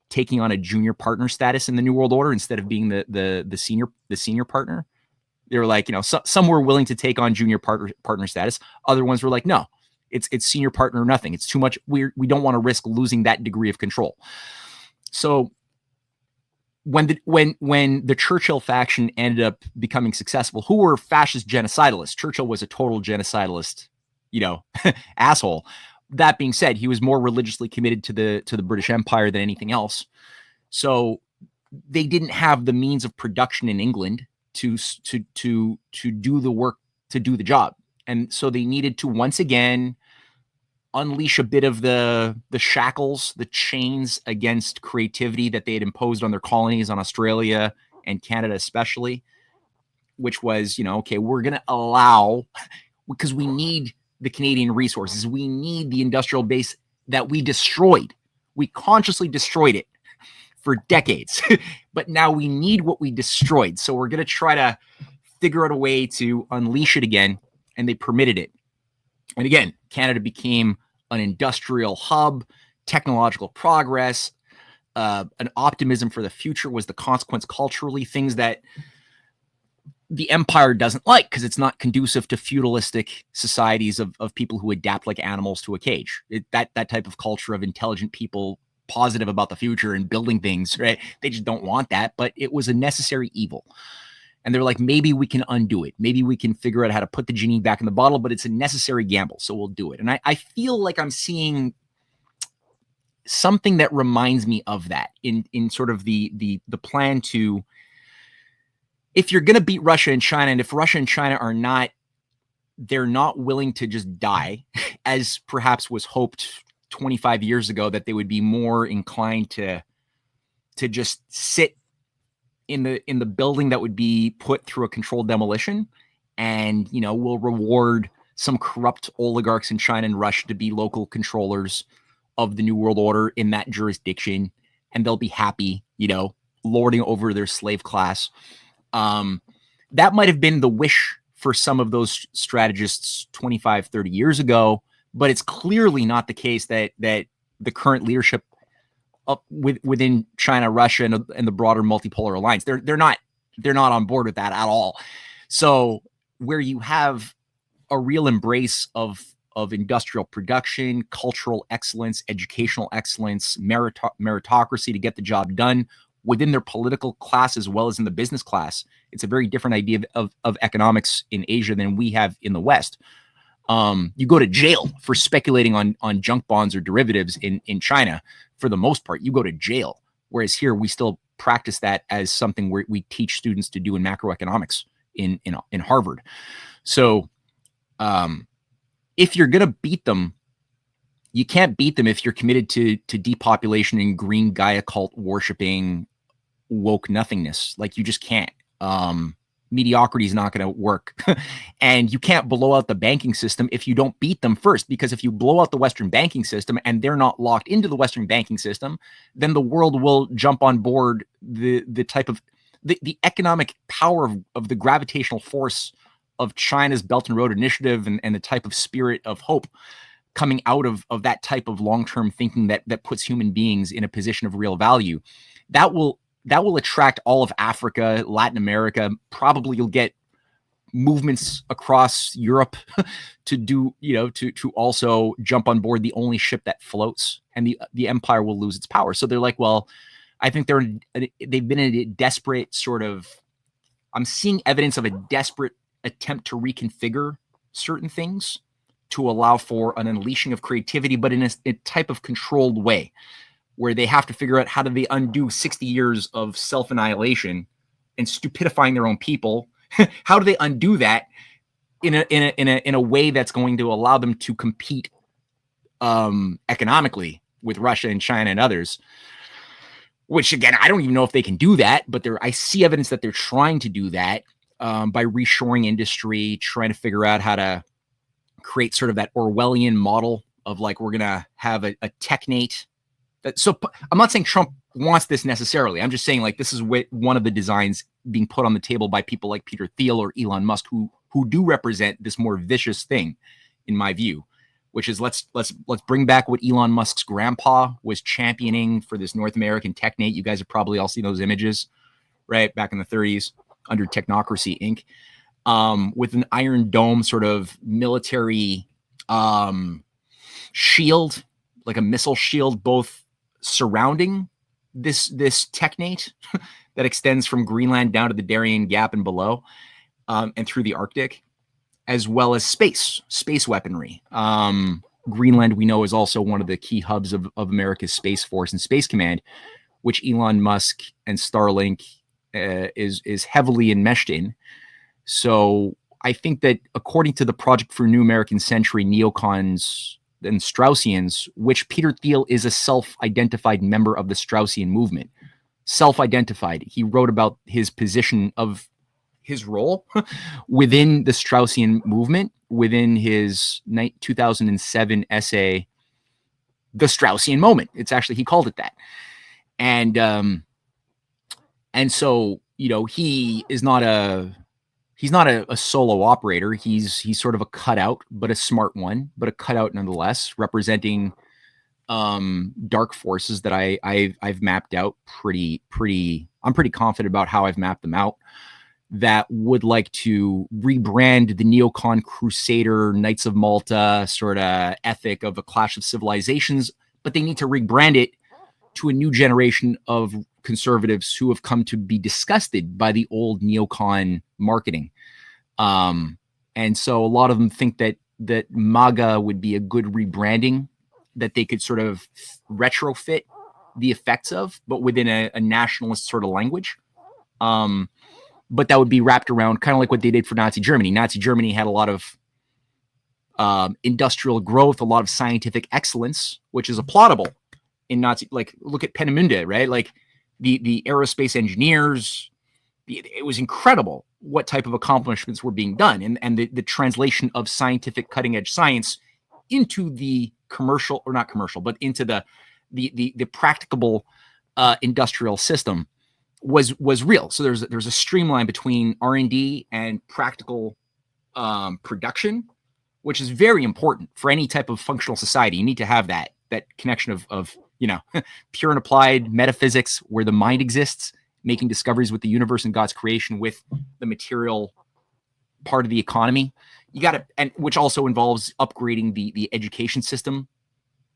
taking on a junior partner status in the New World Order instead of being the senior partner. They were like, some were willing to take on junior partner status. Other ones were like, no, it's senior partner or nothing. It's too much. We don't want to risk losing that degree of control. So when the Churchill faction ended up becoming successful, who were fascist genocidalists? Churchill was a total genocidalist, asshole. That being said, he was more religiously committed to the British Empire than anything else. So they didn't have the means of production in England to do the work, to do the job. And so they needed to once again unleash a bit of the shackles, the chains against creativity that they had imposed on their colonies, on Australia and Canada especially, which was, okay, we're going to allow, because we need the Canadian resources, we need the industrial base that we destroyed. We consciously destroyed it for decades, but now we need what we destroyed. So we're going to try to figure out a way to unleash it again. And they permitted it. And again, Canada became an industrial hub, technological progress, an optimism for the future was the consequence culturally, things that the empire doesn't like because it's not conducive to feudalistic societies of people who adapt like animals to a cage. That type of culture of intelligent people, positive about the future and building things, right? They just don't want that, but it was a necessary evil. And they're like, maybe we can undo it. Maybe we can figure out how to put the genie back in the bottle, but it's a necessary gamble, so we'll do it. And I feel like I'm seeing something that reminds me of that in sort of the plan to, if you're going to beat Russia and China, and if Russia and China they're not willing to just die, as perhaps was hoped 25 years ago, that they would be more inclined to just sit in the building that would be put through a controlled demolition, and we'll reward some corrupt oligarchs in China and Russia to be local controllers of the New World Order in that jurisdiction, and they'll be happy, lording over their slave class. That might have been the wish for some of those strategists 25, 30 years ago, but it's clearly not the case that the current leadership within China, Russia, and the broader multipolar alliance, they're not on board with that at all. So where you have a real embrace of industrial production, cultural excellence, educational excellence, meritocracy to get the job done within their political class as well as in the business class, it's a very different idea of economics in Asia than we have in the West. You go to jail for speculating on junk bonds or derivatives in China. For the most part, you go to jail. Whereas here, we still practice that as something where we teach students to do in macroeconomics in Harvard. So if you're going to beat them, you can't beat them if you're committed to depopulation and green Gaia cult worshiping woke nothingness. Like, you just can't. Mediocrity is not going to work. And you can't blow out the banking system if you don't beat them first, because if you blow out the Western banking system and they're not locked into the Western banking system, then the world will jump on board the type of the economic power of the gravitational force of China's Belt and Road Initiative and the type of spirit of hope coming out of that type of long-term thinking that puts human beings in a position of real value. That will attract all of Africa, Latin America. Probably you'll get movements across Europe to do, to also jump on board the only ship that floats, and the empire will lose its power. So they're like, well, I think they've been in a desperate sort of, I'm seeing evidence of a desperate attempt to reconfigure certain things to allow for an unleashing of creativity, but in a type of controlled way, where they have to figure out how do they undo 60 years of self-annihilation and stupidifying their own people. How do they undo that in a way that's going to allow them to compete economically with Russia and China and others? Which, again, I don't even know if they can do that, but I see evidence that they're trying to do that by reshoring industry, trying to figure out how to create sort of that Orwellian model of, like, we're going to have a technate. So I'm not saying Trump wants this necessarily. I'm just saying, like, this is one of the designs being put on the table by people like Peter Thiel or Elon Musk, who do represent this more vicious thing, in my view, which is let's bring back what Elon Musk's grandpa was championing for this North American technate. You guys have probably all seen those images, right? Back in the 30s under Technocracy Inc. With an Iron Dome sort of military shield, like a missile shield, both surrounding this technate that extends from Greenland down to the Darien Gap and below, and through the Arctic, as well as space weaponry. Greenland, we know, is also one of the key hubs of America's Space Force and Space Command, which Elon Musk and Starlink is heavily enmeshed in. So I think that according to the Project for New American Century, neocons and Straussians, which Peter Thiel is a self-identified member of the Straussian movement, self-identified. He wrote about his position of his role within the Straussian movement, within his 2007 essay, The Straussian Moment. It's actually, he called it that. And so, you know, he's not a solo operator. He's sort of a cutout, but a smart one, but a cutout nonetheless, representing dark forces that I've mapped out I'm pretty confident about how I've mapped them out, that would like to rebrand the neocon crusader Knights of Malta sort of ethic of a clash of civilizations, but they need to rebrand it to a new generation of conservatives who have come to be disgusted by the old neocon marketing. And so a lot of them think that MAGA would be a good rebranding that they could sort of retrofit the effects of, but within a nationalist sort of language. But that would be wrapped around kind of like what they did for Nazi Germany. Nazi Germany had a lot of industrial growth, a lot of scientific excellence, which is applaudable in Nazi. Like, look at Peenemünde, right? Like the aerospace engineers, it was incredible what type of accomplishments were being done, and the translation of scientific cutting edge science into the commercial, or not commercial, but into the practicable industrial system was real. So there's a streamline between R&D and practical production, which is very important for any type of functional society. You need to have that connection of you know, pure and applied metaphysics, where the mind exists, making discoveries with the universe and God's creation, with the material part of the economy. You got to, and which also involves upgrading the education system,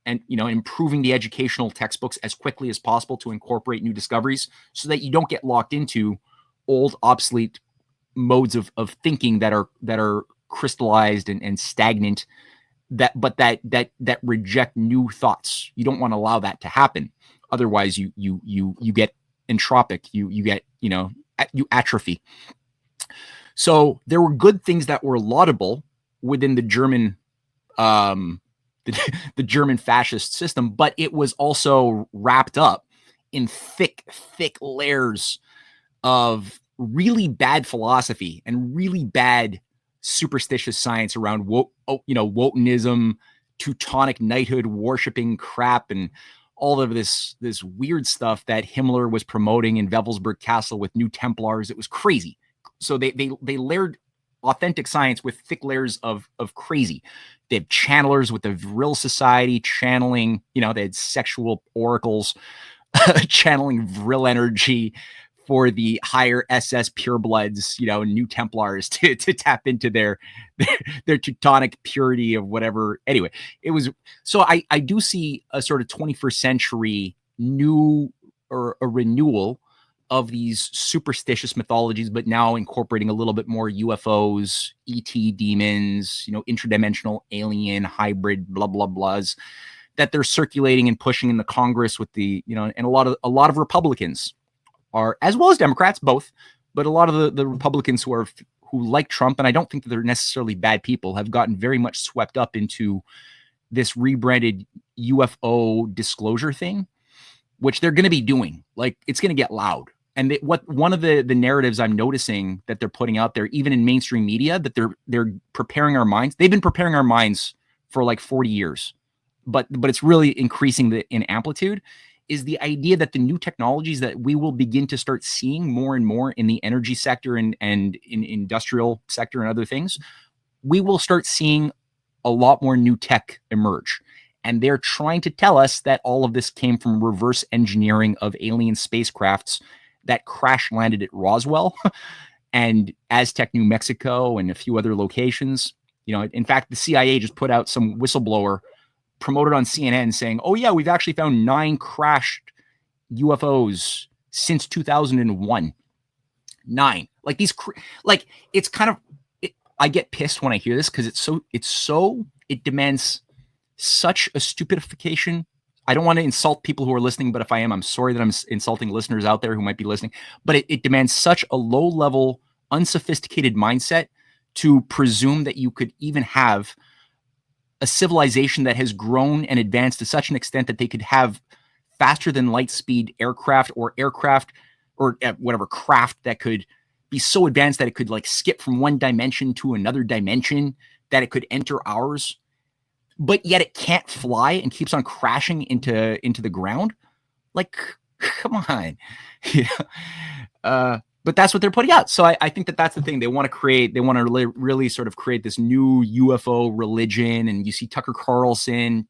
and, you know, improving the educational textbooks as quickly as possible to incorporate new discoveries, so that you don't get locked into old, obsolete modes of thinking that are crystallized and stagnant, that reject new thoughts. You don't want to allow that to happen. Otherwise you get entropic, you get, you know, you atrophy. So there were good things that were laudable within the German the German fascist system, but it was also wrapped up in thick layers of really bad philosophy and really bad superstitious science around Wotanism, Teutonic knighthood worshiping crap, and all of this weird stuff that Himmler was promoting in Wewelsburg Castle with New Templars. It was crazy. So they layered authentic science with thick layers of crazy. They have channelers with the Vril Society channeling, you know, they had sexual oracles channeling Vril energy for the higher SS purebloods, you know, New Templars to tap into their Teutonic purity of whatever. Anyway, it was, so I do see a sort of 21st century new, or a renewal of these superstitious mythologies, but now incorporating a little bit more UFOs, ET demons, you know, interdimensional alien hybrid blah blah blahs that they're circulating and pushing in the Congress with the, you know, and a lot of Republicans are, as well as Democrats, both, but a lot of the Republicans who like Trump, and I don't think that they're necessarily bad people, have gotten very much swept up into this rebranded UFO disclosure thing, which they're going to be doing. Like, it's going to get loud. And one of the narratives I'm noticing that they're putting out there, even in mainstream media, that they're preparing our minds. They've been preparing our minds for like 40 years, but it's really increasing in amplitude, is the idea that the new technologies that we will begin to start seeing more and more in the energy sector and in industrial sector and other things, we will start seeing a lot more new tech emerge. And they're trying to tell us that all of this came from reverse engineering of alien spacecrafts that crash landed at Roswell and Aztec, New Mexico, and a few other locations. You know, in fact, the CIA just put out some whistleblower promoted on CNN saying, oh yeah, we've actually found 9 crashed UFOs since 2001. 9. Like these, like it's kind of, I get pissed when I hear this because it demands such a stupidification. I don't want to insult people who are listening, but if I am, I'm sorry that I'm insulting listeners out there who might be listening. But it demands such a low-level, unsophisticated mindset to presume that you could even have a civilization that has grown and advanced to such an extent that they could have faster than light speed aircraft or whatever craft that could be so advanced that it could like skip from one dimension to another dimension, that it could enter ours, but yet it can't fly and keeps on crashing into the ground. Like, come on. But that's what they're putting out. So I think that that's the thing they want to really sort of create this new UFO religion. And you see Tucker Carlson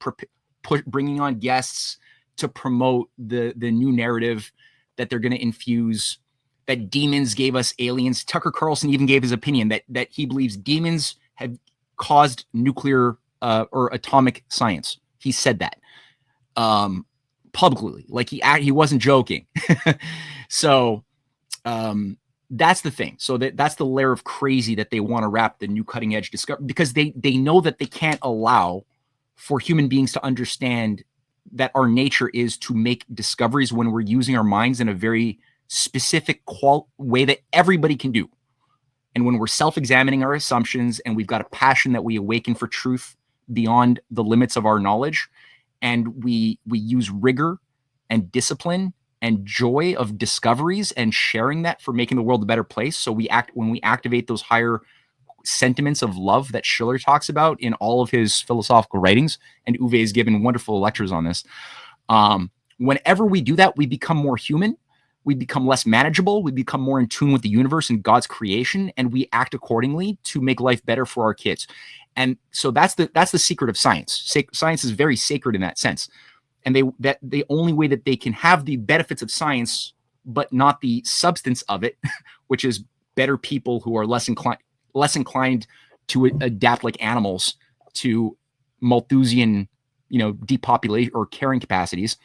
bringing on guests to promote the new narrative that they're going to infuse, that demons gave us aliens. Tucker Carlson even gave his opinion that he believes demons have caused nuclear or atomic science. He said that publicly, like he wasn't joking. So that's the thing. So that's the layer of crazy that they want to wrap the new cutting edge discovery, because they know that they can't allow for human beings to understand that our nature is to make discoveries when we're using our minds in a very specific way that everybody can do. And when we're self-examining our assumptions and we've got a passion that we awaken for truth beyond the limits of our knowledge, and we use rigor and discipline and joy of discoveries and sharing that for making the world a better place. So when we activate those higher sentiments of love that Schiller talks about in all of his philosophical writings, and Uwe has given wonderful lectures on this. Whenever we do that, we become more human, we become less manageable, we become more in tune with the universe and God's creation, and we act accordingly to make life better for our kids. And so that's the secret of science. Science is very sacred in that sense. And the only way that they can have the benefits of science, but not the substance of it, which is better people who are less inclined to adapt like animals to Malthusian, depopulation or carrying capacities.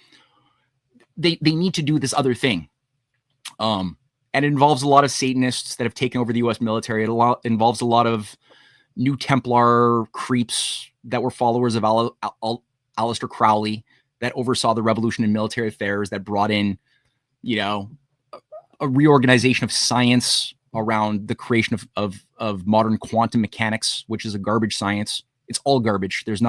They need to do this other thing. And it involves a lot of Satanists that have taken over the U.S. military. It involves a lot of New Templar creeps that were followers of Aleister Crowley, that oversaw the revolution in military affairs, that brought in, a reorganization of science around the creation of modern quantum mechanics, which is a garbage science. It's all garbage. There's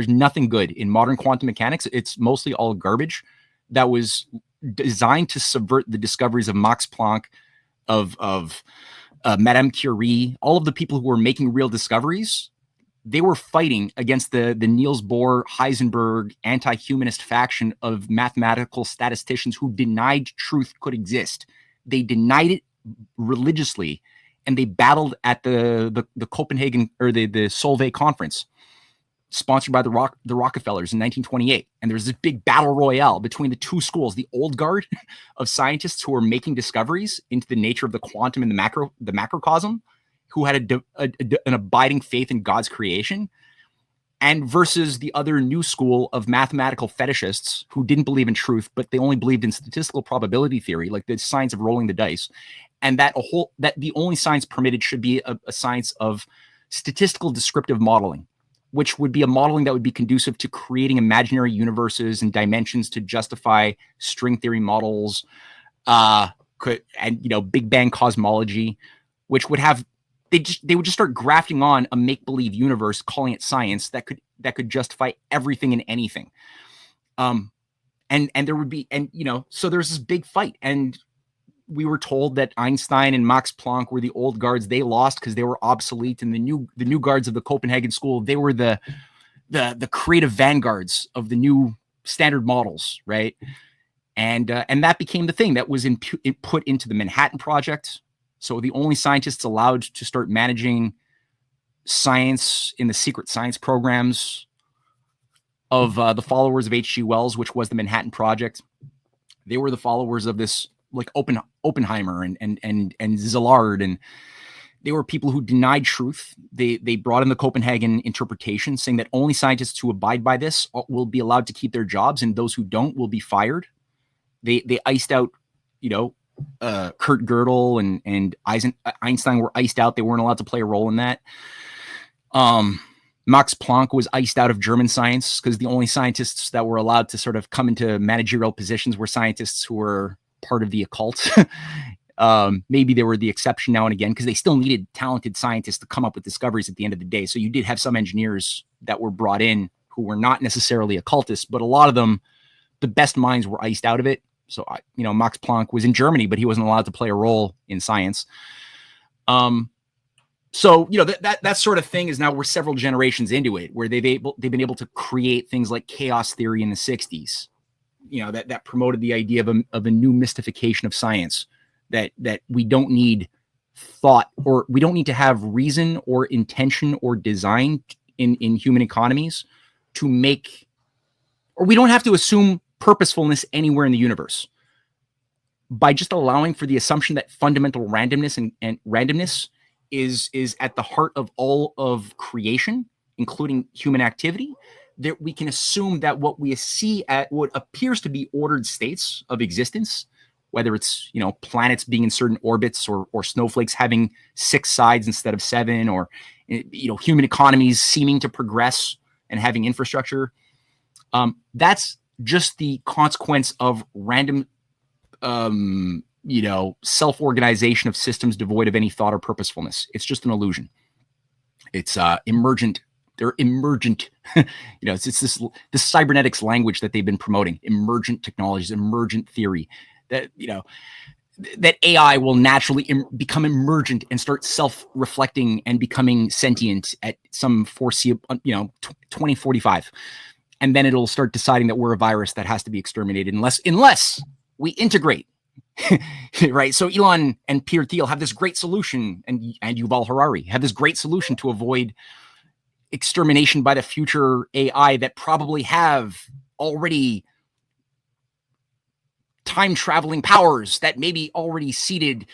nothing good in modern quantum mechanics. It's mostly all garbage that was designed to subvert the discoveries of Max Planck, of Madame Curie, all of the people who were making real discoveries. They were fighting against the Niels Bohr, Heisenberg, anti-humanist faction of mathematical statisticians who denied truth could exist. They denied it religiously, and they battled at the Copenhagen, or the Solvay conference, sponsored by the Rockefellers in 1928. And there's this big battle royale between the two schools, the old guard of scientists who were making discoveries into the nature of the quantum and the macrocosm, who had an abiding faith in God's creation, and versus the other new school of mathematical fetishists who didn't believe in truth, but they only believed in statistical probability theory, like the science of rolling the dice. And that the only science permitted should be a science of statistical descriptive modeling, which would be a modeling that would be conducive to creating imaginary universes and dimensions to justify string theory models, and Big Bang cosmology, which would have they would just start grafting on a make-believe universe, calling it science, that could justify everything and anything. And there would be, so there's this big fight, and we were told that Einstein and Max Planck were the old guards. They lost because they were obsolete, and the new guards of the Copenhagen school, they were the creative vanguards of the new standard models, right? And that became the thing that was put into the Manhattan Project. So the only scientists allowed to start managing science in the secret science programs of the followers of H.G. Wells, which was the Manhattan Project. They were the followers of this, like Oppenheimer and Szilard, and they were people who denied truth. They brought in the Copenhagen interpretation, saying that only scientists who abide by this will be allowed to keep their jobs, and those who don't will be fired. They iced out, Kurt Gödel and Einstein were iced out. They weren't allowed to play a role in that. Max Planck was iced out of German science because the only scientists that were allowed to sort of come into managerial positions were scientists who were part of the occult. Maybe they were the exception now and again because they still needed talented scientists to come up with discoveries at the end of the day. So you did have some engineers that were brought in who were not necessarily occultists, but a lot of them, the best minds, were iced out of it. So, Max Planck was in Germany, but he wasn't allowed to play a role in science. So, that sort of thing is now we're several generations into it, where they've been able to create things like chaos theory in the 60s, that promoted the idea of a new mystification of science, that we don't need thought, or we don't need to have reason or intention or design in human economies to make, or we don't have to assume purposefulness anywhere in the universe. By just allowing for the assumption that fundamental randomness and randomness is at the heart of all of creation, including human activity, that we can assume that what we see at what appears to be ordered states of existence, whether it's, planets being in certain orbits or snowflakes having 6 sides instead of 7, or, human economies seeming to progress and having infrastructure, that's just the consequence of random, self-organization of systems devoid of any thought or purposefulness. It's just an illusion. It's emergent. They're emergent. It's this cybernetics language that they've been promoting. Emergent technologies, emergent theory. That that AI will naturally become emergent and start self-reflecting and becoming sentient at some foreseeable, 2045, and then it'll start deciding that we're a virus that has to be exterminated unless we integrate. Right. So Elon and Peter Thiel have this great solution, and Yuval Harari have this great solution to avoid extermination by the future AI that probably have already time traveling powers that maybe already seated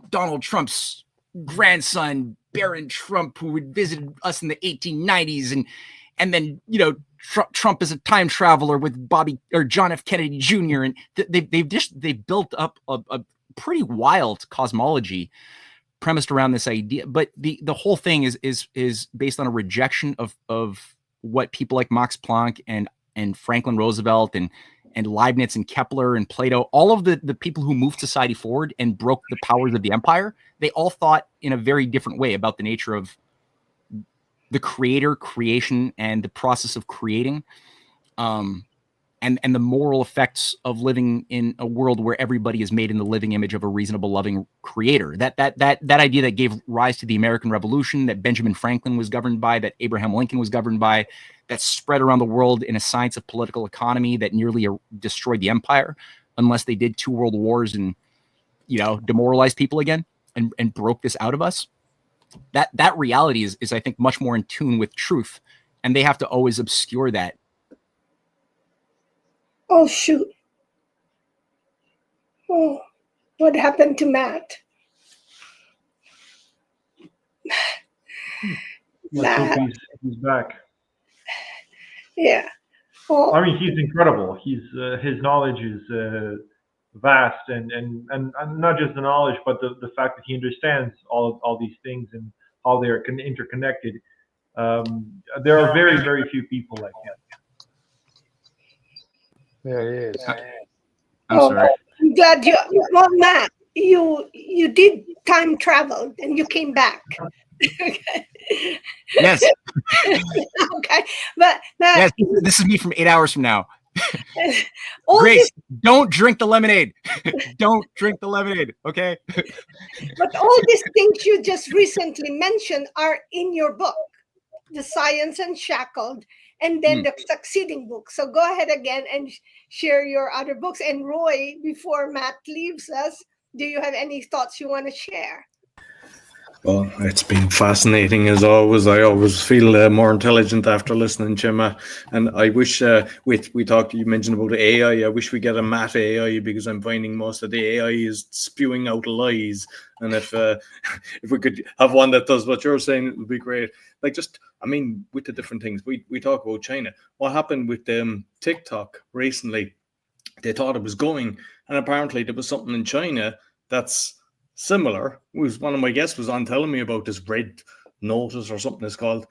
Donald Trump's grandson, Barron Trump, who had visited us in the 1890s, and then Trump is a time traveler with Bobby or John F. Kennedy Jr. And they've built up a pretty wild cosmology premised around this idea. But the whole thing is based on a rejection of what people like Max Planck and Franklin Roosevelt and Leibniz and Kepler and Plato, all of the people who moved society forward and broke the powers of the empire, they all thought in a very different way about the nature of the creation, and the process of creating, and the moral effects of living in a world where everybody is made in the living image of a reasonable, loving creator. That idea that gave rise to the American Revolution, that Benjamin Franklin was governed by, that Abraham Lincoln was governed by, that spread around the world in a science of political economy that nearly destroyed the empire, unless they did 2 world wars and demoralized people again and broke this out of us. That reality is I think much more in tune with truth, and they have to always obscure that. Oh shoot. Oh, what happened to Matt? Let's hope he's back. Yeah. Oh. I mean, he's incredible. His knowledge is vast, and not just the knowledge, but the fact that he understands all these things and how they are interconnected. There are very, very few people like him. There he is. I'm sorry. I'm glad Matt, you did time travel and you came back. Yes. Okay, but Matt, yes, this is me from 8 hours from now. Grace, don't drink the lemonade. Don't drink the lemonade, okay? But all these things you just recently mentioned are in your book, The Science Unshackled, and then the succeeding book. So go ahead again and share your other books. And Roy, before Matt leaves us, do you have any thoughts you want to share? Well, it's been fascinating as always. I always feel more intelligent after listening, Chima. And I wish we talked. You mentioned about AI. I wish we get a math AI, because I'm finding most of the AI is spewing out lies. And if we could have one that does what you're saying, it would be great. Like, just, I mean, with the different things we talk about China. What happened with TikTok recently? They thought it was going, and apparently there was something in China that's similar. Was one of my guests was on telling me about this red notice or something it's called,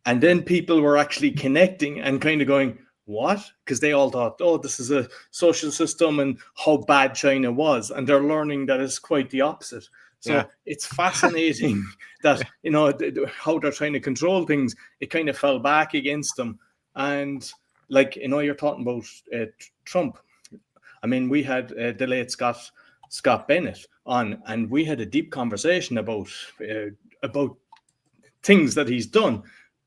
and then people were actually connecting and kind of going, what? Because they all thought, oh, this is a social system and how bad China was, and they're learning that it's quite the opposite. So it's fascinating that, you know, how they're trying to control things. It kind of fell back against them. And like, you know, you're talking about Trump. I mean, we had the late Scott Bennett on, and we had a deep conversation about things that he's done,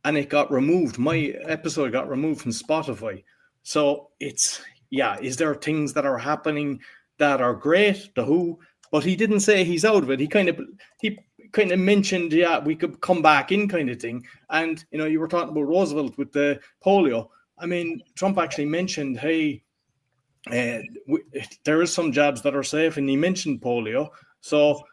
and it got removed. My episode got removed from Spotify. So it's, is there things that are happening that are great? The Who, but he didn't say he's out of it. He kind of mentioned, we could come back in, kind of thing. And, you know, you were talking about Roosevelt with the polio. I mean, Trump actually mentioned, hey, there is some jabs that are safe, and he mentioned polio. So,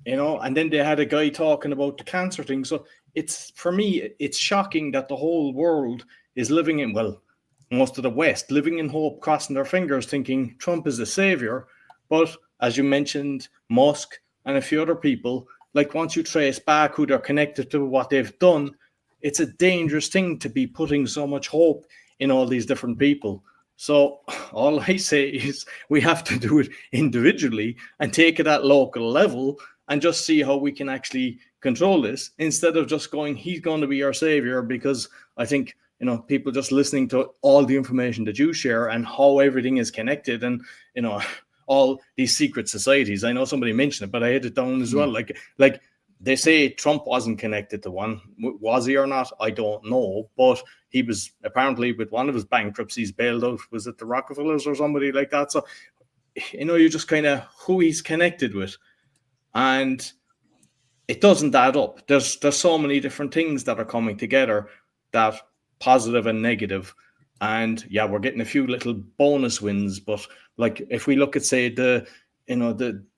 you know, and then they had a guy talking about the cancer thing. So it's, for me, it's shocking that the whole world is living in, well, most of the West, living in hope, crossing their fingers, thinking Trump is the savior. But as you mentioned, Musk and a few other people, like, once you trace back who they're connected to, what they've done, it's a dangerous thing to be putting so much hope in all these different people. So all I say is we have to do it individually and take it at local level and just see how we can actually control this, instead of just going, he's going to be our savior. Because I think, you know, people just listening to all the information that you share and how everything is connected, and, you know, all these secret societies. I know somebody mentioned it, but I had it down as well. Like they say Trump wasn't connected to one. Was he or not? I don't know. But he was apparently, with one of his bankruptcies, bailed out. Was it the Rockefellers or somebody like that? So, you know, you just kind of who he's connected with. And it doesn't add up. There's so many different things that are coming together, that positive and negative. And we're getting a few little bonus wins. But like, if we look at, say, the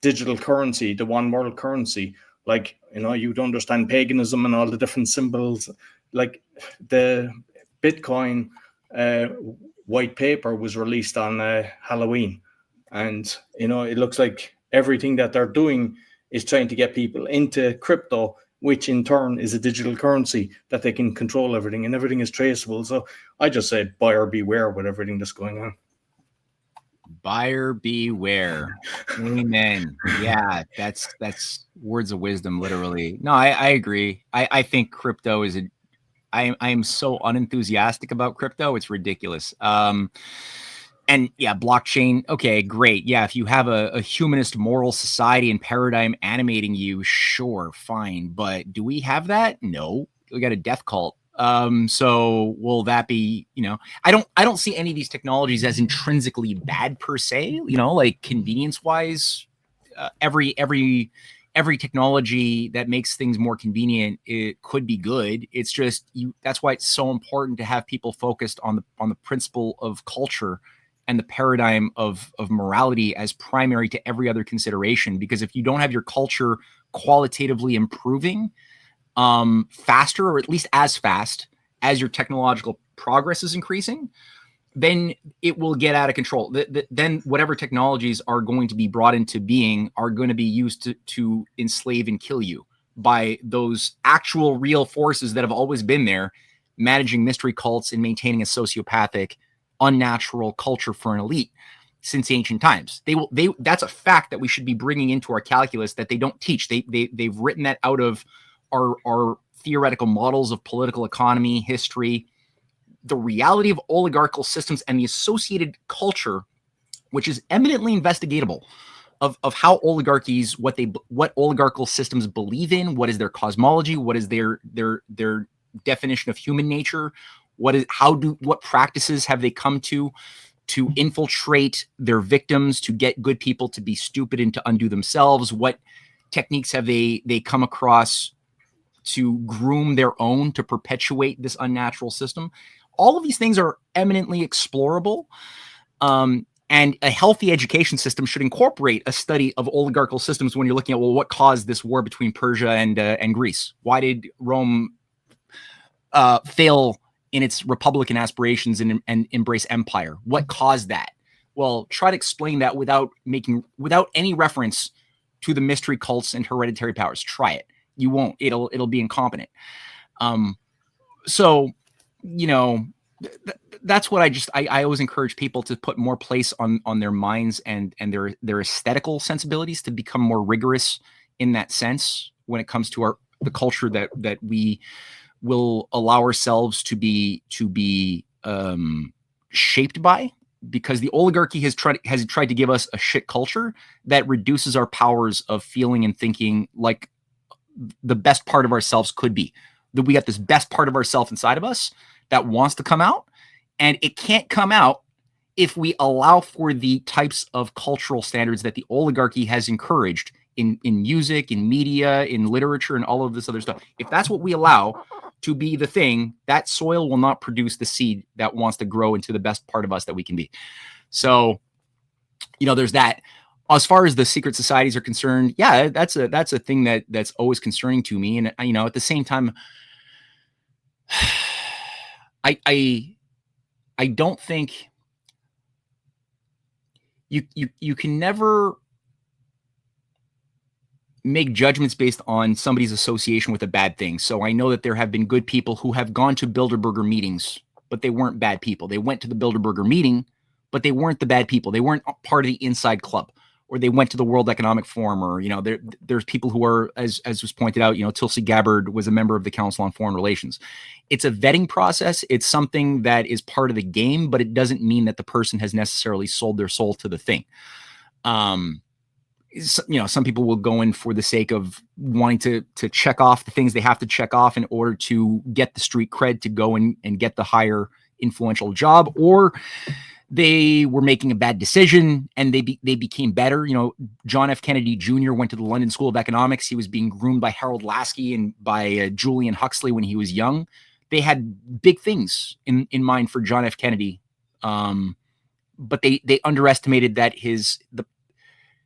digital currency, the one world currency, like, you know, you'd understand paganism and all the different symbols. Like, the Bitcoin white paper was released on Halloween. And, you know, it looks like everything that they're doing is trying to get people into crypto, which in turn is a digital currency that they can control everything, and everything is traceable. So I just say buyer beware with everything that's going on. Buyer beware. Amen. Yeah, that's words of wisdom, literally. No, I agree. I think crypto is I am so unenthusiastic about crypto. It's ridiculous. And blockchain. Okay, great. Yeah, if you have a humanist moral society and paradigm animating you, sure, fine. But do we have that? No, we got a death cult. So will that be, you know, I don't see any of these technologies as intrinsically bad per se, you know, like convenience wise, every technology that makes things more convenient, it could be good. It's just that's why it's so important to have people focused on the principle of culture and the paradigm of morality as primary to every other consideration. Because if you don't have your culture qualitatively improving faster, or at least as fast as your technological progress is increasing, then it will get out of control. Then whatever technologies are going to be brought into being are going to be used to enslave and kill you by those actual real forces that have always been there, managing mystery cults and maintaining a sociopathic, unnatural culture for an elite since ancient times. That's a fact that we should be bringing into our calculus that they don't teach. They've written that out of our theoretical models of political economy, history. The reality of oligarchical systems and the associated culture, which is eminently investigatable, of how oligarchies, what oligarchical systems believe in, what is their cosmology, what is their definition of human nature, what practices have they come to infiltrate their victims, to get good people to be stupid and to undo themselves, what techniques have they come across to groom their own to perpetuate this unnatural system? All of these things are eminently explorable. And a healthy education system should incorporate a study of oligarchical systems when you're looking at, well, what caused this war between Persia and Greece? Why did Rome fail in its republican aspirations and embrace empire? What caused that? Well, try to explain that without any reference to the mystery cults and hereditary powers. Try it. You won't. It'll be incompetent. So, you know, that's what I always encourage people to put more place on their minds and their aesthetical sensibilities, to become more rigorous in that sense when it comes to the culture that we will allow ourselves to be shaped by, because the oligarchy has tried to give us a shit culture that reduces our powers of feeling and thinking like the best part of ourselves could be. That we got this best part of ourselves inside of us that wants to come out, and it can't come out if we allow for the types of cultural standards that the oligarchy has encouraged in music, in media, in literature, and all of this other stuff. If that's what we allow to be the thing, that soil will not produce the seed that wants to grow into the best part of us that we can be. So, you know, there's that. As far as the secret societies are concerned, yeah, that's a thing that's always concerning to me. And, you know, at the same time, I don't think you can never make judgments based on somebody's association with a bad thing. So I know that there have been good people who have gone to Bilderberger meetings, but they weren't bad people. They went to the Bilderberger meeting, but they weren't the bad people. They weren't part of the inside club, or they went to the World Economic Forum, or, you know, there's people who are, as was pointed out, you know, Tulsi Gabbard was a member of the Council on Foreign Relations. It's a vetting process. It's something that is part of the game, but it doesn't mean that the person has necessarily sold their soul to the thing. You know, some people will go in for the sake of wanting to check off the things they have to check off in order to get the street cred to go and get the higher influential job, or they were making a bad decision and they became better. You know, John F. Kennedy Jr. went to the London School of Economics. He was being groomed by Harold Lasky and by Julian Huxley when he was young. They had big things in mind for John F. Kennedy, but they underestimated that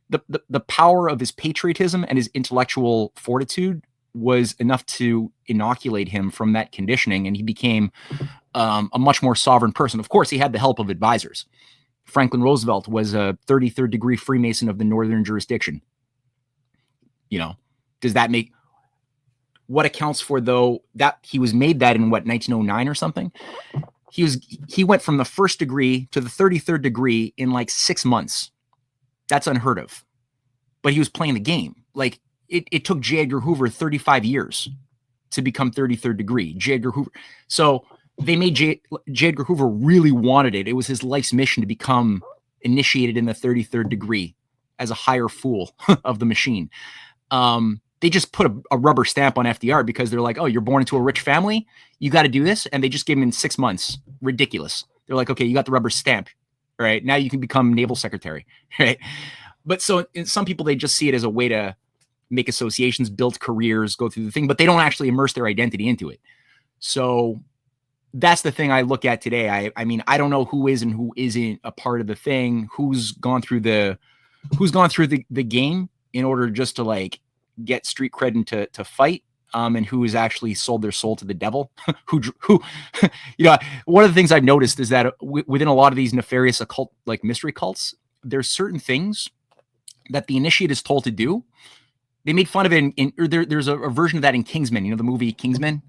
the power of his patriotism and his intellectual fortitude was enough to inoculate him from that conditioning, and he became a much more sovereign person. Of course, he had the help of advisors. Franklin Roosevelt was a 33rd degree Freemason of the Northern jurisdiction. You know, does that make what accounts for, though, that he was made that in 1909 or something? He went from the first degree to the 33rd degree in like 6 months. That's unheard of. But he was playing the game. Like, it took J. Edgar Hoover 35 years to become 33rd degree. J. Edgar Hoover. So they made J. Edgar Hoover really wanted it. It was his life's mission to become initiated in the 33rd degree as a higher fool of the machine. They just put a rubber stamp on FDR because they're like, oh, you're born into a rich family, you got to do this. And they just gave him in 6 months. Ridiculous. They're like, okay, you got the rubber stamp. All right, now you can become naval secretary. Right. But so in some people, they just see it as a way to make associations, build careers, go through the thing, but they don't actually immerse their identity into it. So that's the thing I look at today. I mean, I don't know who is and who isn't a part of the thing, who's gone through the game in order just to like get street cred and to fight, and who has actually sold their soul to the devil. who, you know, one of the things I've noticed is that within a lot of these nefarious occult, like mystery cults, there's certain things that the initiate is told to do. They made fun of it there's a version of that in Kingsman, you know, the movie Kingsman,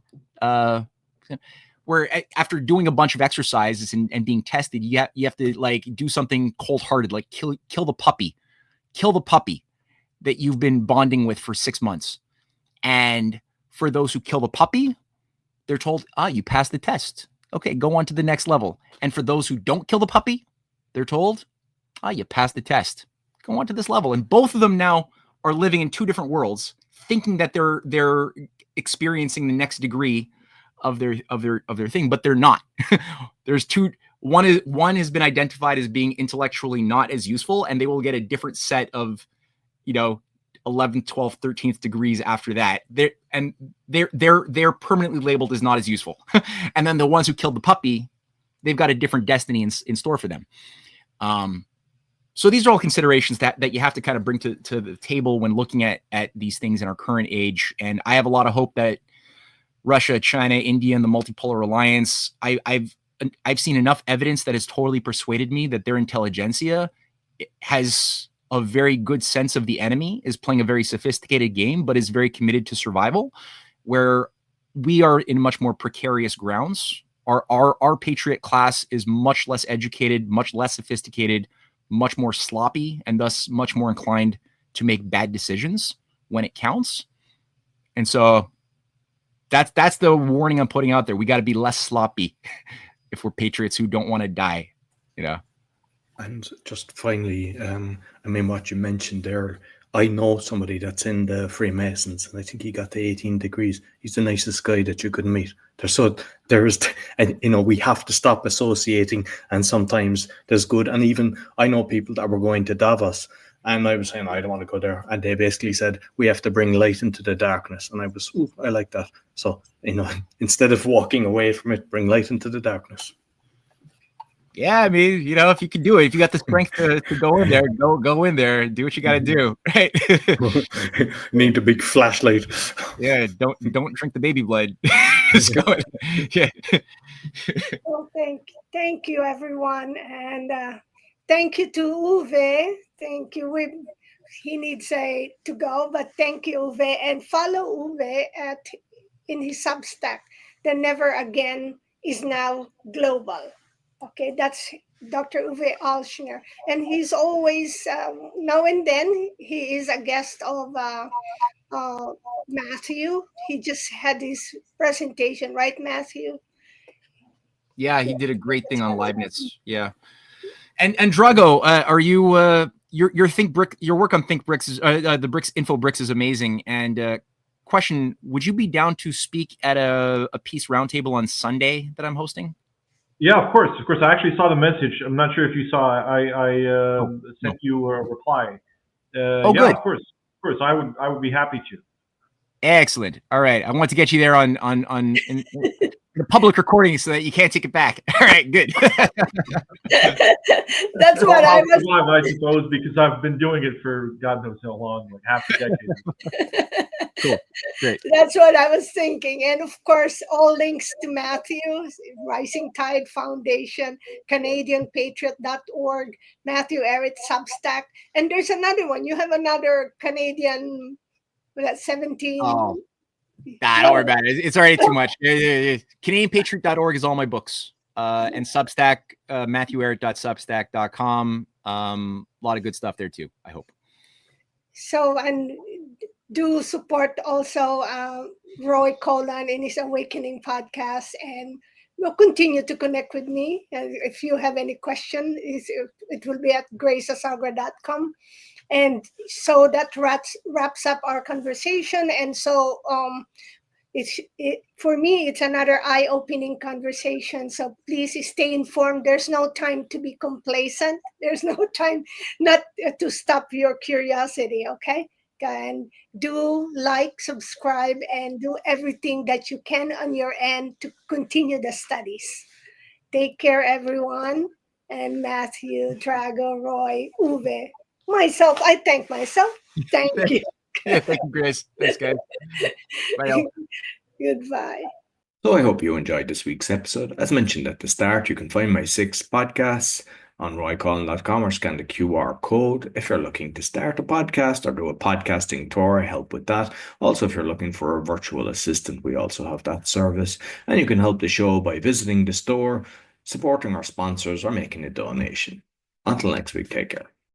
where after doing a bunch of exercises and being tested, you have to like do something cold-hearted, like kill the puppy that you've been bonding with for 6 months. And for those who kill the puppy, they're told, you passed the test. Okay, go on to the next level. And for those who don't kill the puppy, they're told, you passed the test. Go on to this level. And both of them now are living in two different worlds, thinking that they're experiencing the next degree of their thing, but they're not. There's two. One has been identified as being intellectually not as useful, and they will get a different set of, you know, 11th, 12th, 13th degrees after that. They're permanently labeled as not as useful. And then the ones who killed the puppy, they've got a different destiny in store for them. So these are all considerations that you have to kind of bring to the table when looking at these things in our current age. And I have a lot of hope that Russia, China, India, and the multipolar alliance, I've seen enough evidence that has totally persuaded me that their intelligentsia has a very good sense of the enemy, is playing a very sophisticated game, but is very committed to survival, where we are in much more precarious grounds. Our patriot class is much less educated, much less sophisticated, much more sloppy, and thus much more inclined to make bad decisions when it counts. And so that's the warning I'm putting out there. We got to be less sloppy if we're patriots who don't want to die, you know. And just finally, I mean, what you mentioned there, I know somebody that's in the Freemasons, and I think he got to 18 degrees. He's the nicest guy that you could meet. And you know, we have to stop associating, and sometimes there's good. And even I know people that were going to Davos, and I was saying, I don't want to go there. And they basically said, we have to bring light into the darkness. And I was, ooh, I like that. So, you know, instead of walking away from it, bring light into the darkness. Yeah, I mean, you know, if you can do it, if you got the strength to go in there, go in there, do what you got to do, right? Need a big flashlight. Yeah, don't drink the baby blood. Just go in. Yeah. Well, thank you, everyone, and thank you to Uwe. Thank you. He needs to go, but thank you, Uwe, and follow Uwe in his Substack. The Never Again is now global. Okay, that's Dr. Uwe Alschner, and he's always now and then he is a guest of Matthew. He just had his presentation, right, Matthew? Yeah, he did a great thing on Leibniz. Yeah, and Drago, are you your work on Think BRICS is the BRICS Info BRICS is amazing. And question: would you be down to speak at a peace roundtable on Sunday that I'm hosting? Yeah, of course. I actually saw the message. I'm not sure if you saw. I sent you a reply. Oh, yeah, good. Of course. I would be happy to. Excellent. All right, I want to get you there in the public recording so that you can't take it back. All right, good. That's what I was. I suppose, because I've been doing it for God knows how long, like half a decade. Cool. Great. That's what I was thinking. And of course, all links to Matthew's Rising Tide Foundation, CanadianPatriot.org, Matthew Ehret Substack. And there's another one. You have another Canadian, that's 17. Oh, don't worry about it. It's already too much. CanadianPatriot.org is all my books. And Substack, MatthewEhret.substack.com. A lot of good stuff there too, I hope. So, and do support also Roy Coughlan in his Awakening podcast, and we'll continue to connect with me. And if you have any question, it will be at graceasagra.com. And so that wraps up our conversation. And so for me, it's another eye-opening conversation. So please stay informed. There's no time to be complacent. There's no time not to stop your curiosity, okay? And do like, subscribe, and do everything that you can on your end to continue the studies. Take care, everyone. And Matthew, Drago, Roy, Uwe, myself, I thank myself. Thank you. Yeah, thank you, Grace. Thanks, guys. Bye. Goodbye. So I hope you enjoyed this week's episode. As mentioned at the start, you can find my 6 podcasts on roycollin.com or scan the QR code. If you're looking to start a podcast or do a podcasting tour, I help with that. Also, if you're looking for a virtual assistant, we also have that service. And you can help the show by visiting the store, supporting our sponsors, or making a donation. Until next week, take care.